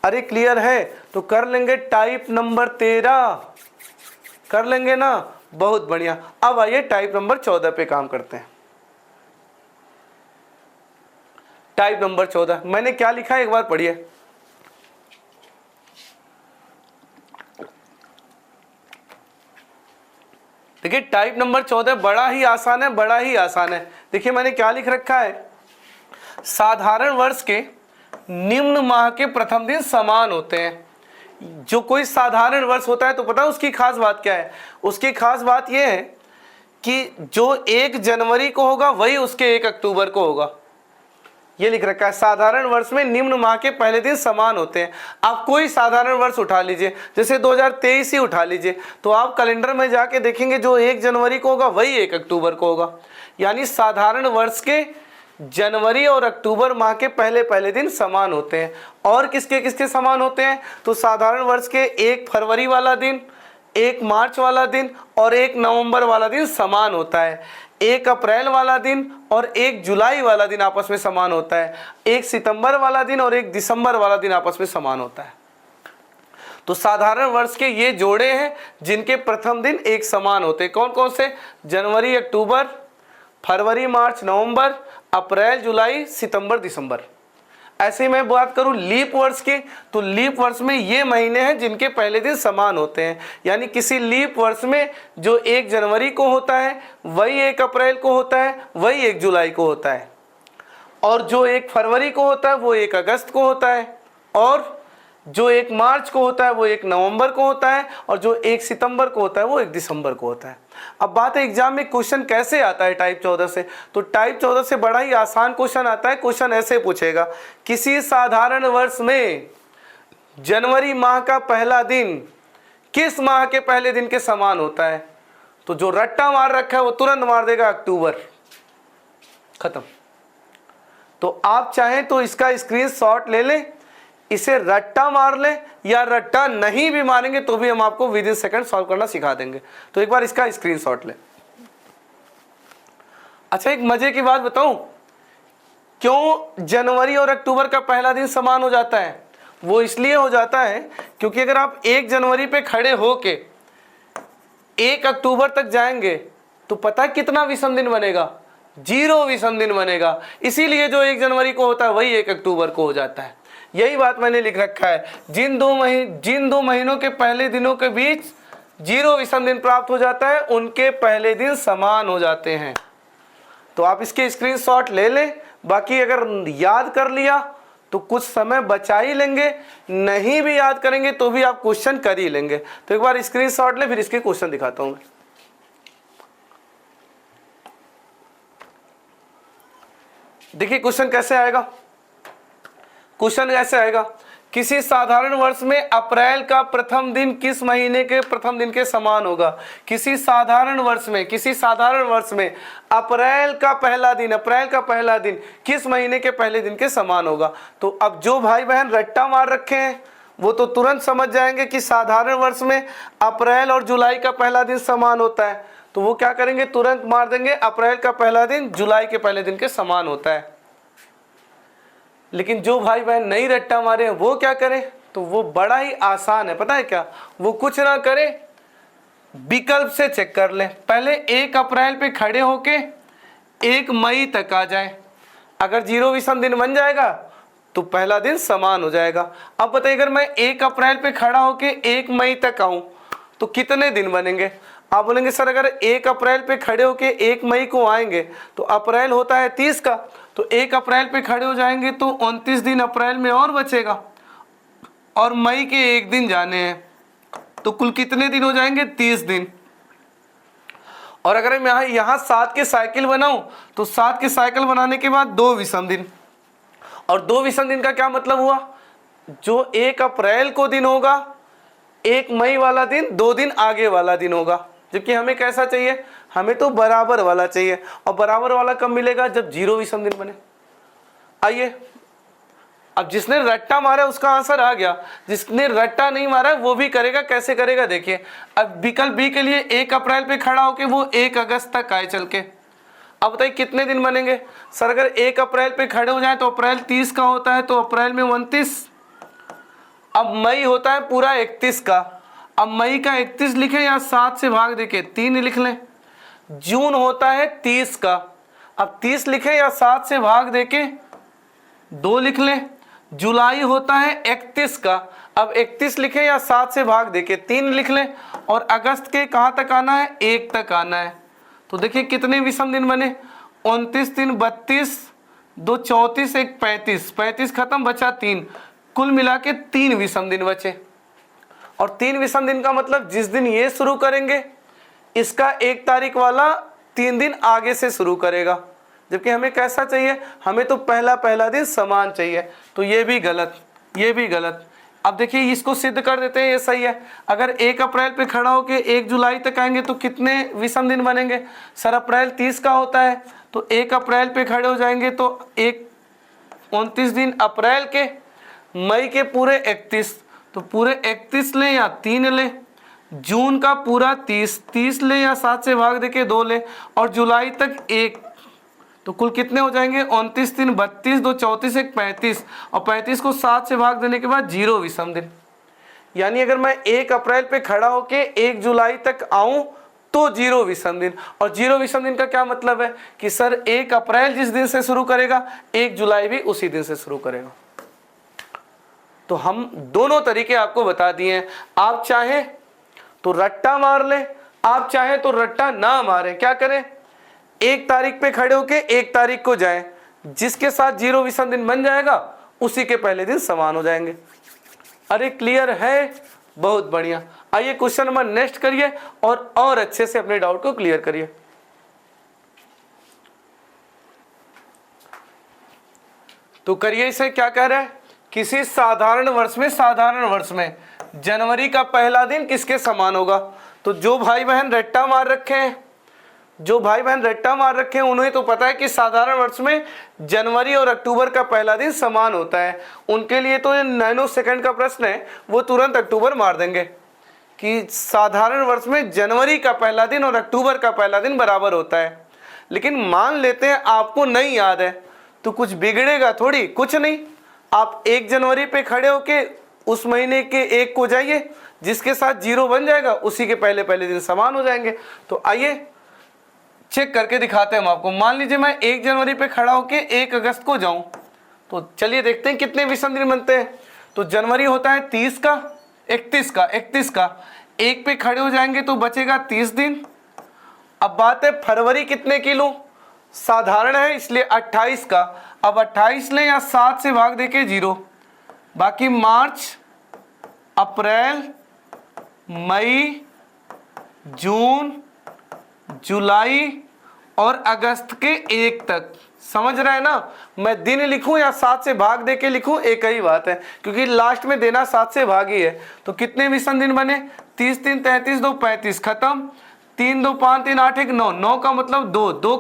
[SPEAKER 1] अरे क्लियर है? तो कर लेंगे टाइप नंबर 13, कर लेंगे ना? बहुत बढ़िया। अब आइए टाइप नंबर 14 पे काम करते हैं। टाइप नंबर 14 मैंने क्या लिखा है एक बार पढ़िए। देखिए टाइप नंबर 14 बड़ा ही आसान है, बड़ा ही आसान है। देखिए मैंने क्या लिख रखा है, साधारण वर्ष के निम्न माह के प्रथम दिन समान होते हैं। जो कोई साधारण वर्ष होता है तो पता है उसकी खास बात क्या है? उसकी खास बात यह है कि जो 1 जनवरी को होगा वही उसके 1 अक्टूबर को होगा। ये लिख रखा है, साधारण वर्ष में निम्न माह के पहले दिन समान होते हैं। आप कोई साधारण वर्ष उठा लीजिए, जैसे 2023 ही उठा लीजिए, तो आप कैलेंडर में जाके देखेंगे जो 1 जनवरी को होगा वही 1 अक्टूबर को होगा। यानी साधारण वर्ष के जनवरी और अक्टूबर माह के पहले दिन समान होते हैं। और किसके किसके समान होते हैं? तो साधारण वर्ष के 1 फरवरी वाला दिन, 1 मार्च वाला दिन और 1 नवंबर वाला दिन समान होता है। 1 अप्रैल वाला दिन और 1 जुलाई वाला दिन आपस में समान होता है। 1 सितंबर वाला दिन और 1 दिसंबर वाला दिन आपस में समान होता है। तो साधारण वर्ष के ये जोड़े हैं जिनके प्रथम दिन एक समान होते हैं। कौन कौन से? जनवरी अक्टूबर, फरवरी मार्च नवंबर, अप्रैल जुलाई, सितंबर दिसंबर। ऐसे ही मैं बात करूं लीप वर्ष की, तो लीप वर्ष में ये महीने हैं जिनके पहले दिन समान होते हैं। यानी किसी लीप वर्ष में जो 1 जनवरी को होता है वही 1 अप्रैल को होता है, वही 1 जुलाई को होता है, और जो 1 फरवरी को होता है वो 1 अगस्त को होता है, और जो 1 मार्च को होता है वो 1 नवंबर को होता है, और जो 1 सितंबर को होता है वो 1 दिसंबर को होता है। अब बात है एग्जाम में क्वेश्चन कैसे आता है टाइप 14 से, तो टाइप 14 से बड़ा ही आसान क्वेश्चन आता है। क्वेश्चन ऐसे पूछेगा, किसी साधारण वर्ष में जनवरी माह का पहला दिन किस माह के पहले दिन के समान होता है? तो जो रट्टा मार रखा है वो तुरंत मार देगा अक्टूबर, खत्म। तो आप चाहें तो इसका स्क्रीनशॉट ले लें, इसे रट्टा मार ले, या रट्टा नहीं भी मारेंगे तो भी हम आपको विद इन सेकंड सॉल्व करना सिखा देंगे। तो एक बार इसका स्क्रीनशॉट ले। अच्छा, एक मजे की बात बताऊं, क्यों जनवरी और अक्टूबर का पहला दिन समान हो जाता है? वो इसलिए हो जाता है क्योंकि अगर आप 1 जनवरी पे खड़े होके 1 अक्टूबर तक जाएंगे तो पता है कितना विषम दिन बनेगा? 0 विषम दिन बनेगा। इसीलिए जो 1 जनवरी को होता है वही 1 अक्टूबर को हो जाता है। यही बात मैंने लिख रखा है, जिन दो महीनों के पहले दिनों के बीच 0 विषम दिन प्राप्त हो जाता है उनके पहले दिन समान हो जाते हैं। तो आप इसके स्क्रीनशॉट ले लें। बाकी अगर याद कर लिया तो कुछ समय बचा ही लेंगे, नहीं भी याद करेंगे तो भी आप क्वेश्चन कर ही लेंगे। तो एक बार स्क्रीनशॉट ले, फिर इसके क्वेश्चन दिखाता हूं मैं। देखिए क्वेश्चन कैसे आएगा। क्वेश्चन ऐसे आएगा, किसी साधारण वर्ष में अप्रैल का प्रथम दिन किस महीने के प्रथम दिन के समान होगा? किसी साधारण वर्ष में अप्रैल का पहला दिन किस महीने के पहले दिन के समान होगा? तो अब जो भाई बहन रट्टा मार रखे हैं वो तो तुरंत समझ जाएंगे कि साधारण वर्ष में अप्रैल और जुलाई का पहला दिन समान होता है। तो वो क्या करेंगे, तुरंत मार देंगे अप्रैल का पहला दिन जुलाई के पहले दिन के समान होता है। लेकिन जो भाई बहन नहीं रट्टा मारे हैं वो क्या करें? तो वो बड़ा ही आसान है, पता है क्या? वो कुछ ना करे, विकल्प से चेक कर लें। पहले 1 अप्रैल पे खड़े होके 1 मई तक आ जाए। अगर 0 विषम दिन बन जाएगा तो पहला दिन समान हो जाएगा। अब बताइए, अगर मैं 1 अप्रैल पे खड़ा होके 1 मई तक आऊं तो कितने दिन बनेंगे? आप बोलेंगे सर अगर 1 अप्रैल पे खड़े होके 1 मई को आएंगे तो अप्रैल होता है 30 का, तो 1 अप्रैल पे खड़े हो जाएंगे तो 29 दिन अप्रैल में और बचेगा, और मई के 1 दिन जाने हैं, तो कुल कितने दिन हो जाएंगे? 30 दिन। और अगर मैं यहाँ 7 के साइकिल बनाऊं तो 7 के साइकिल बनाने के बाद 2 विषम दिन, और 2 विषम दिन का क्या मतलब हुआ? जो 1 अप्रैल को दिन होगा 1 मई वाला दिन 2 दिन आगे वाला दिन होगा। जबकि हमें कैसा चाहिए? हमें तो बराबर वाला चाहिए। और बराबर वाला कब मिलेगा? जब 0 विषम दिन बने। आइए, अब जिसने रट्टा मारा उसका आंसर आ गया, जिसने रट्टा नहीं मारा वो भी करेगा। कैसे करेगा देखिए। अब विकल्प बी के लिए 1 अप्रैल पे खड़ा होके वो 1 अगस्त तक आए चल के। अब बताइए कितने दिन बनेंगे? सर अगर 1 अप्रैल पे खड़े हो जाए तो अप्रैल 30 का होता है, तो अप्रैल में 29। अब मई होता है पूरा 31 का। अब मई का 31 लिखें या 7 से भाग देके 3 लिख लें। जून होता है 30 का। अब 30 लिखें या 7 से भाग देके 2 लिख लें। जुलाई होता है 31 का। अब 31 लिखें या 7 से भाग देके 3 लिख लें। और अगस्त के कहाँ तक आना है? 1 तक आना है। तो देखिए कितने विषम दिन बने? 29 दिन 32, दो 34 एक 35, 35 खत्म, बचा 3, कुल मिला के 3 विषम दिन बचे। और 3 विषम दिन का मतलब जिस दिन ये शुरू करेंगे इसका 1 तारीख वाला 3 दिन आगे से शुरू करेगा, जबकि हमें कैसा चाहिए, हमें तो पहला दिन समान चाहिए। तो ये भी गलत, ये भी गलत। अब देखिए इसको सिद्ध कर देते हैं, ये सही है। अगर 1 अप्रैल पे खड़ा होके 1 जुलाई तक आएंगे तो कितने विषम दिन बनेंगे? सर अप्रैल 30 का होता है, तो 1 अप्रैल पे खड़े हो जाएंगे तो 29 दिन अप्रैल के, मई के पूरे 31, तो पूरे 31 ले या 3 ले, जून का पूरा 30 ले या 7 से भाग देके 2 ले, और जुलाई तक 1, तो कुल कितने हो जाएंगे? 29 3 32, 2 34 1 35, और 35 को 7 से भाग देने के बाद 0 विषम दिन। यानी अगर मैं 1 अप्रैल पे खड़ा होके 1 जुलाई तक आऊं तो 0 विषम दिन। और 0 विषम दिन का क्या मतलब है कि सर 1 अप्रैल जिस दिन से शुरू करेगा 1 जुलाई भी उसी दिन से शुरू करेगा। तो हम दोनों तरीके आपको बता दिए हैं। आप चाहें तो रट्टा मार ले, आप चाहें तो रट्टा ना मारें। क्या करें? 1 तारीख पे खड़े होके 1 तारीख को जाएं, जिसके साथ 0 विषम दिन बन जाएगा उसी के पहले दिन समान हो जाएंगे। अरे क्लियर है? बहुत बढ़िया। आइए क्वेश्चन नंबर नेक्स्ट करिए और अच्छे से अपने डाउट को क्लियर करिए। तो करिए इसे। क्या कह रहा है? किसी साधारण वर्ष में जनवरी का पहला दिन किसके समान होगा? तो जो भाई बहन रट्टा मार रखे हैं उन्हें तो पता है कि साधारण वर्ष में जनवरी और अक्टूबर का पहला दिन समान होता है। उनके लिए तो ये नैनो सेकंड का प्रश्न है, वो तुरंत अक्टूबर मार देंगे कि साधारण वर्ष में जनवरी का पहला दिन और अक्टूबर का पहला दिन बराबर होता है। लेकिन मान लेते हैं आपको नहीं याद है, तो कुछ बिगड़ेगा थोड़ी, कुछ नहीं। आप 1 जनवरी पे खड़े होके उस महीने के 1 को जाइए, जिसके साथ 0 बन जाएगा उसी के पहले दिन समान हो जाएंगे। तो आइए चेक करके दिखाते हैं हम आपको। मान लीजिए मैं 1 जनवरी पे खड़ा होके 1 अगस्त को जाऊं, तो चलिए देखते हैं कितने विषम दिन बनते हैं। तो जनवरी होता है 30 का, 31 का 1 पे खड़े हो जाएंगे तो बचेगा 30 दिन। अब बात है फरवरी कितने की लूं? साधारण है इसलिए 28 का, अब 28 ले या 7 से भाग देके 0, बाकी मार्च, अप्रैल, मई, जून, जुलाई और अगस्त के 1 तक। समझ रहे हैं ना? मैं दिन लिखूं या 7 से भाग देके लिखूं एक ही बात है, क्योंकि लास्ट में देना 7 से भाग ही है। तो कितने विषम दिन बने? 30 3 33, 2 35 खत्म, 3 2 5 3 8 1 9, 9 का मतलब 2, 2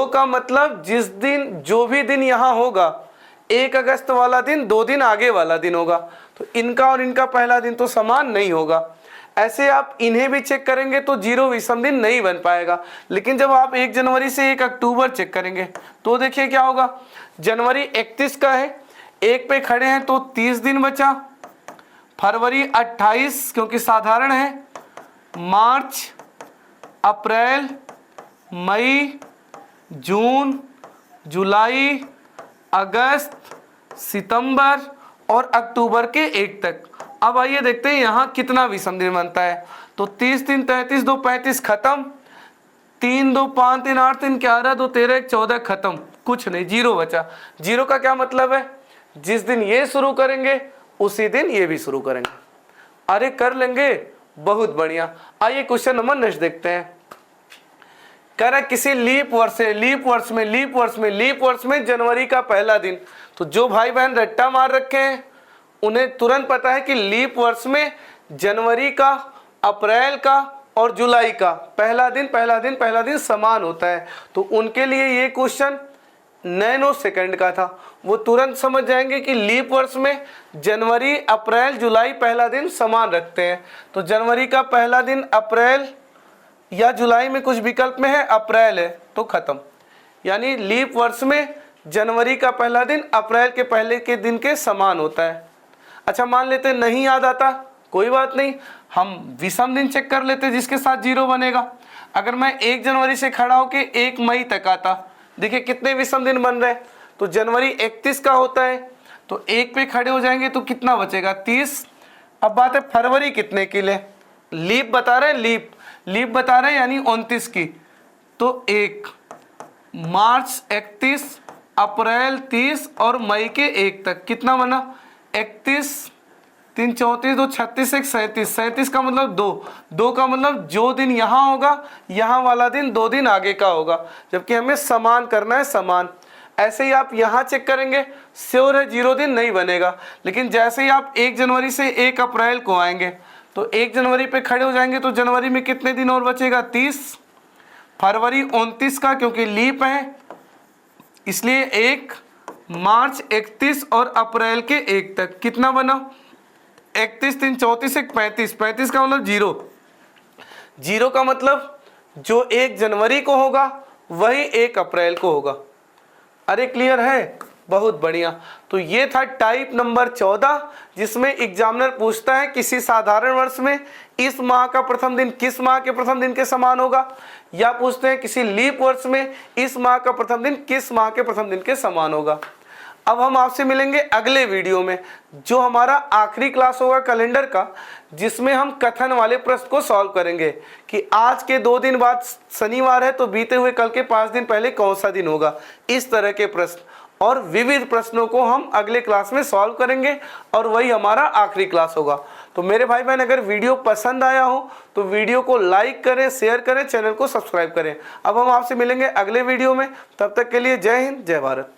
[SPEAKER 1] का मतलब जिस दिन जो भी दिन यहाँ होगा 1 अगस्त वाला दिन 2 दिन आगे वाला दिन होगा, तो इनका और इनका पहला दिन तो समान नहीं होगा। ऐसे आप इन्हें भी चेक करेंगे तो 0 विषम दिन नहीं बन पाएगा। लेकिन जब आप 1 जनवरी से 1 अक्टूबर चेक करेंगे तो देखिए क्या होगा। जनवरी 31 का है, 1 पे खड़े हैं तो 30 दिन बचा, फरवरी 28 क्योंकि साधारण है, मार्च, अप्रैल, मई, जून, जुलाई, अगस्त, सितंबर और अक्टूबर के 1 तक। अब आइए देखते हैं यहाँ कितना विषम दिन बनता है। तो 30 3 33, 2 35 खत्म, 3 2 5 3 8 3 11, 2 13 1 14 खत्म, कुछ नहीं, 0 बचा। 0 का क्या मतलब है? जिस दिन ये शुरू करेंगे उसी दिन ये भी शुरू करेंगे। अरे कर लेंगे, बहुत बढ़िया। आइए क्वेश्चन नंबर नेक्स्ट देखते हैं। कह रहा है किसी लीप वर्ष में जनवरी का पहला दिन। तो जो भाई बहन रट्टा मार रखे हैं उन्हें तुरंत पता है कि लीप वर्ष में जनवरी का, अप्रैल का और जुलाई का पहला दिन समान होता है। तो उनके लिए ये क्वेश्चन नैनो सेकंड का था, वो तुरंत समझ जाएंगे कि लीप वर्ष में जनवरी, अप्रैल, जुलाई पहला दिन समान रखते हैं। तो जनवरी का पहला दिन अप्रैल या जुलाई में कुछ विकल्प में है, अप्रैल है तो खत्म। यानी लीप वर्ष में जनवरी का पहला दिन अप्रैल के पहले के दिन के समान होता है। अच्छा मान लेते नहीं याद आता, कोई बात नहीं, हम विषम दिन चेक कर लेते जिसके साथ 0 बनेगा। अगर मैं 1 जनवरी से खड़ा होके 1 मई तक आता, देखिए कितने विषम दिन बन रहे हैं। तो जनवरी 31 का होता है, तो 1 पे खड़े हो जाएंगे तो कितना बचेगा? 30। अब बात है फरवरी कितने की ले, लीप बता रहे हैं, लीप बता रहे हैं यानी 29 की, तो 1, मार्च 31, अप्रैल 30 और मई के 1 तक कितना बना 31, 3 34, 2 36, 1 37, 37 का मतलब 2 का मतलब जो दिन यहाँ होगा यहाँ वाला दिन 2 दिन आगे का होगा, जबकि हमें समान करना है समान। ऐसे ही आप यहाँ चेक करेंगे, श्योर है 0 दिन नहीं बनेगा, लेकिन जैसे ही आप 1 जनवरी से 1 अप्रैल को आएंगे तो 1 जनवरी पे खड़े हो जाएंगे तो जनवरी में कितने दिन और बचेगा 30, फरवरी 29 का क्योंकि लीप है इसलिए 1, मार्च 31 और अप्रैल के 1 तक कितना बना 31, 3 34, 1 35, 35 का मतलब 0 का मतलब जो 1 जनवरी को होगा वही 1 अप्रैल को होगा। अरे क्लियर है, बहुत बढ़िया। तो ये था टाइप नंबर 14 जिसमें एग्जामिनर पूछता है किसी साधारण वर्ष में इस माह का प्रथम दिन किस माह के प्रथम दिन के समान होगा, या पूछते हैं किसी लीप वर्ष में इस माह का प्रथम दिन किस माह के प्रथम दिन के समान होगा। अब हम आपसे मिलेंगे अगले वीडियो में जो हमारा आखिरी क्लास होगा कैलेंडर का, जिसमें हम कथन वाले प्रश्न को सॉल्व करेंगे कि आज के 2 दिन बाद शनिवार है तो बीते हुए कल के 5 दिन पहले कौन सा दिन होगा। इस तरह के प्रश्न और विविध प्रश्नों को हम अगले क्लास में सॉल्व करेंगे और वही हमारा आखिरी क्लास होगा। तो मेरे भाई बहन अगर वीडियो पसंद आया हो तो वीडियो को लाइक करें, शेयर करें, चैनल को सब्सक्राइब करें। अब हम आपसे मिलेंगे अगले वीडियो में, तब तक के लिए जय हिंद, जय भारत।